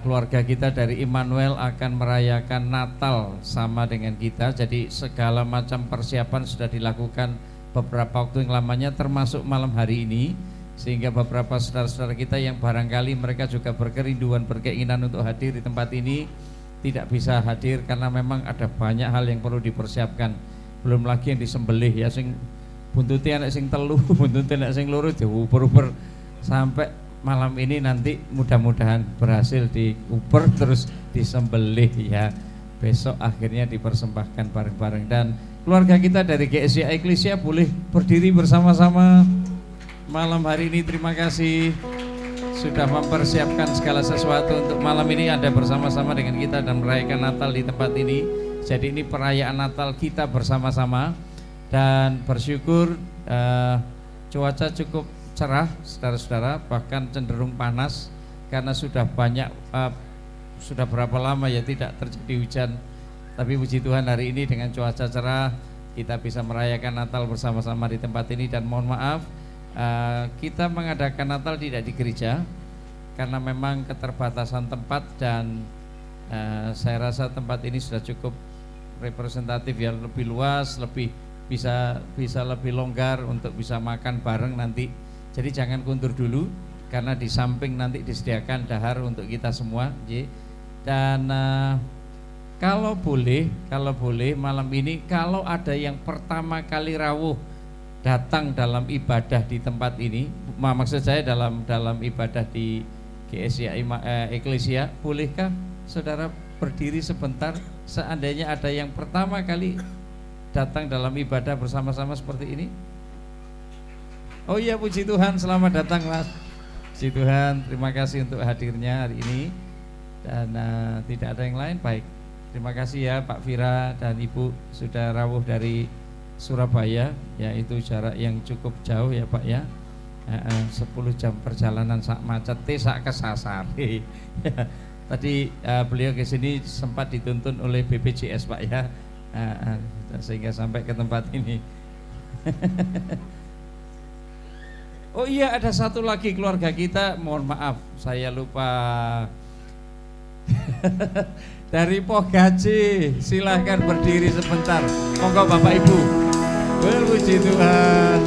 Speaker 7: keluarga kita dari Immanuel akan merayakan Natal sama dengan kita. Jadi segala macam persiapan sudah dilakukan beberapa waktu yang lamanya, termasuk malam hari ini, sehingga beberapa saudara-saudara kita yang barangkali mereka juga berkerinduan, berkeinginan untuk hadir di tempat ini tidak bisa hadir karena memang ada banyak hal yang perlu dipersiapkan. Belum lagi yang disembelih ya, sing buntuti anak sing telu, buntuti anak sing loro diuber-uber sampai malam ini, nanti mudah-mudahan berhasil diuber terus disembelih ya. Besok akhirnya dipersembahkan bareng-bareng. Dan keluarga kita dari GSCA Eklesia boleh berdiri bersama-sama malam hari ini. Terima kasih sudah mempersiapkan segala sesuatu untuk malam ini ada bersama-sama dengan kita dan merayakan Natal di tempat ini. Jadi ini perayaan Natal kita bersama-sama, dan bersyukur cuaca cukup cerah saudara-saudara, bahkan cenderung panas karena sudah banyak sudah berapa lama ya tidak terjadi hujan. Tapi puji Tuhan hari ini dengan cuaca cerah kita bisa merayakan Natal bersama-sama di tempat ini. Dan mohon maaf kita mengadakan Natal tidak di gereja karena memang keterbatasan tempat, dan saya rasa tempat ini sudah cukup representatif ya, lebih luas, lebih bisa lebih longgar untuk bisa makan bareng nanti. Jadi jangan kuntur dulu karena di samping nanti disediakan dahar untuk kita semua. Dan kalau boleh malam ini, kalau ada yang pertama kali rawuh datang dalam ibadah di tempat ini, maksud saya dalam ibadah di GSCA Eklesia, bolehkah saudara berdiri sebentar seandainya ada yang pertama kali datang dalam ibadah bersama-sama seperti ini? Oh iya, puji Tuhan, selamat datang Mas. Puji Tuhan, terima kasih untuk hadirnya hari ini. Dan tidak ada yang lain, baik. Terima kasih ya Pak Vira dan Ibu sudah rawuh dari Surabaya, yaitu jarak yang cukup jauh ya Pak ya. 10 jam perjalanan sak macet sak kesasar. Tadi beliau ke sini sempat dituntun oleh BPJS Pak ya. Sehingga sampai ke tempat ini. Oh iya, ada satu lagi keluarga kita, mohon maaf saya lupa. Dari Pogaji, silahkan berdiri sebentar. Monggo Bapak Ibu. Puji Tuhan.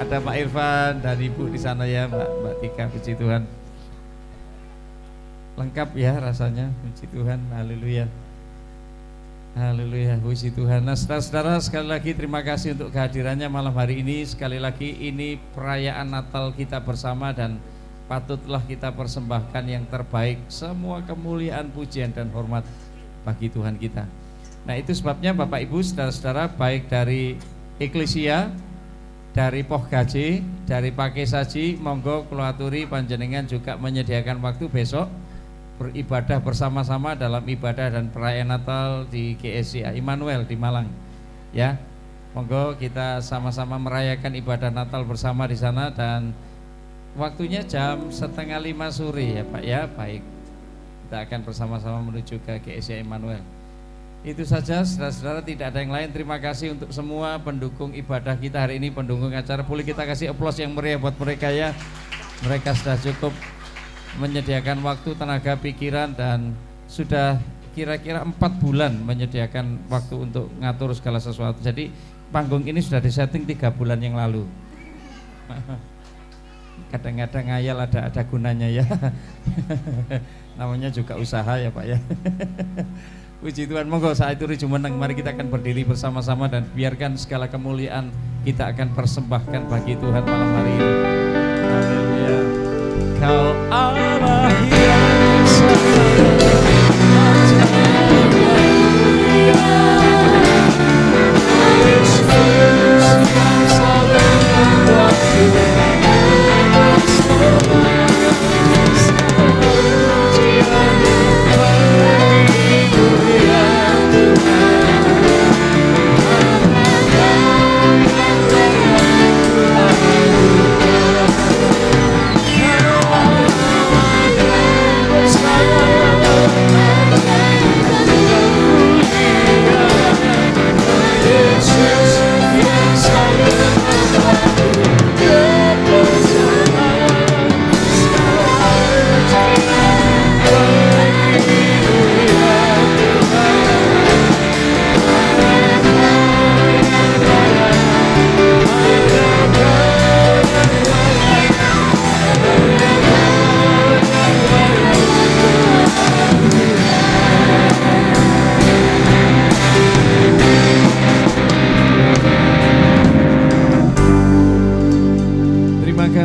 Speaker 7: Ada Pak Irfan dan Ibu di sana ya, Mbak Tika, puji Tuhan. lengkap ya rasanya. Puji Tuhan, haleluya. Haleluya, puji Tuhan. Nah, saudara-saudara, sekali lagi terima kasih untuk kehadirannya malam hari ini. Sekali lagi ini perayaan Natal kita bersama dan patutlah kita persembahkan yang terbaik, semua kemuliaan, pujian dan hormat bagi Tuhan kita. Nah, itu sebabnya Bapak Ibu, saudara-saudara, baik dari Eklesia, dari Pohgaji, dari Pakai Saji, monggo kula aturi panjenengan juga menyediakan waktu besok beribadah bersama-sama dalam ibadah dan perayaan Natal di GSCA Immanuel di Malang. Ya, monggo kita sama-sama merayakan ibadah Natal bersama di sana dan waktunya jam 4:30 sore ya Pak ya. Baik, kita akan bersama-sama menuju ke GSCA Immanuel. Itu saja saudara-saudara, tidak ada yang lain. Terima kasih untuk semua pendukung ibadah kita hari ini, pendukung acara. Boleh kita kasih aplaus yang meriah buat mereka ya. Mereka sudah cukup menyediakan waktu, tenaga, pikiran dan sudah kira-kira 4 bulan menyediakan waktu untuk ngatur segala sesuatu. Jadi panggung ini sudah disetting 3 bulan yang lalu. Kadang-kadang ngayal ada gunanya ya. Namanya juga usaha ya Pak ya. Puji Tuhan, monggo saat itu jumeneng, mari kita akan berdiri bersama-sama dan biarkan segala kemuliaan kita akan persembahkan bagi Tuhan malam hari ini. Haleluya. Kau Allah yang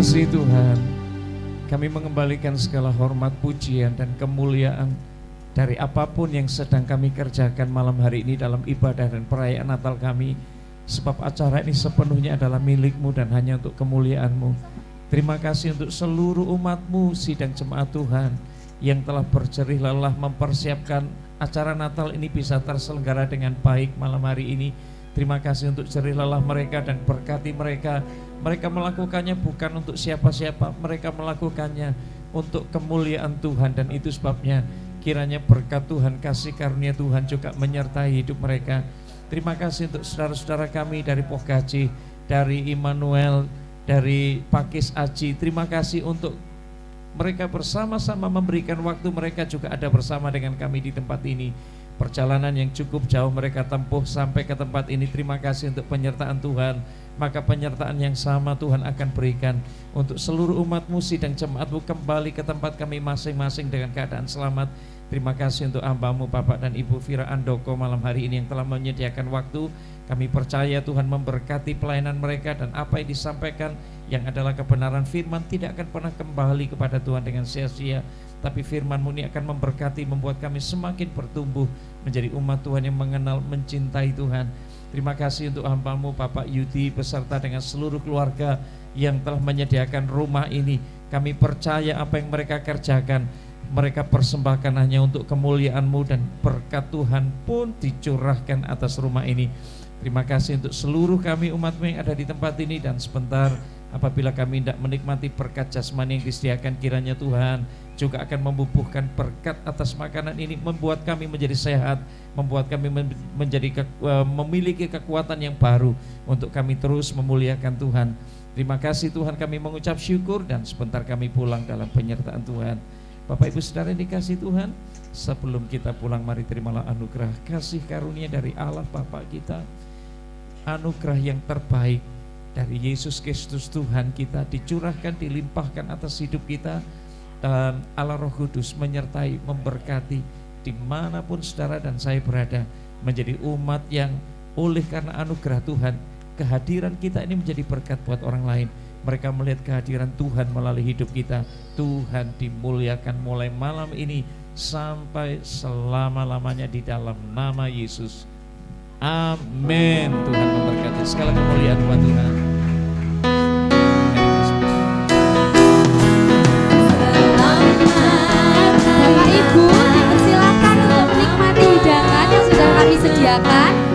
Speaker 7: kasih Tuhan, kami mengembalikan segala hormat, pujian dan kemuliaan dari apapun yang sedang kami kerjakan malam hari ini dalam ibadah dan perayaan Natal kami. Sebab acara ini sepenuhnya adalah milik-Mu dan hanya untuk kemuliaan-Mu. Terima kasih untuk seluruh umat-Mu, sidang jemaat Tuhan yang telah berjerih lelah mempersiapkan acara Natal ini bisa terselenggara dengan baik malam hari ini. Terima kasih untuk jerih lelah mereka dan berkati mereka. Mereka melakukannya bukan untuk siapa-siapa, mereka melakukannya untuk kemuliaan Tuhan. Dan itu sebabnya kiranya berkat Tuhan, kasih karunia Tuhan juga menyertai hidup mereka. Terima kasih untuk saudara-saudara kami dari Pohgaji, dari Immanuel, dari Pakis Aji. Terima kasih untuk mereka bersama-sama memberikan waktu, mereka juga ada bersama dengan kami di tempat ini. Perjalanan yang cukup jauh mereka tempuh sampai ke tempat ini. Terima kasih untuk penyertaan Tuhan. Maka penyertaan yang sama Tuhan akan berikan untuk seluruh umat-Mu, sidang jemaat-Mu kembali ke tempat kami masing-masing dengan keadaan selamat. Terima kasih untuk hamba-Mu Bapak dan Ibu Fira Andoko malam hari ini yang telah menyediakan waktu. Kami percaya Tuhan memberkati pelayanan mereka dan apa yang disampaikan yang adalah kebenaran firman tidak akan pernah kembali kepada Tuhan dengan sia-sia. Tapi firman-Mu ini akan memberkati, membuat kami semakin bertumbuh menjadi umat Tuhan yang mengenal, mencintai Tuhan. Terima kasih untuk hamba-Mu Bapak Yudi beserta dengan seluruh keluarga yang telah menyediakan rumah ini. Kami percaya apa yang mereka kerjakan, mereka persembahkan hanya untuk kemuliaan-Mu dan berkat Tuhan pun dicurahkan atas rumah ini. Terima kasih untuk seluruh kami umat-Mu yang ada di tempat ini. Dan sebentar apabila kami tidak menikmati berkat jasmani yang disediakan, kiranya Tuhan juga akan membubuhkan berkat atas makanan ini, membuat kami menjadi sehat, membuat kami memiliki kekuatan yang baru untuk kami terus memuliakan Tuhan. Terima kasih Tuhan, kami mengucap syukur dan sebentar kami pulang dalam penyertaan Tuhan. Bapak Ibu Saudara yang dikasihi Tuhan, sebelum kita pulang mari terimalah anugerah kasih karunia dari Allah Bapa kita, anugerah yang terbaik dari Yesus Kristus Tuhan kita dicurahkan, dilimpahkan atas hidup kita. dan Allah Roh Kudus menyertai, memberkati dimanapun saudara dan saya berada, menjadi umat yang oleh karena anugerah Tuhan, kehadiran kita ini menjadi berkat buat orang lain. Mereka melihat kehadiran Tuhan melalui hidup kita. Tuhan dimuliakan mulai malam ini sampai selama-lamanya di dalam nama Yesus. Amin. Tuhan memberkati. Segala kemuliaan buat Tuhan.
Speaker 3: Bapak Ibu dipersilakan untuk menikmati hidangan yang sudah kami sediakan.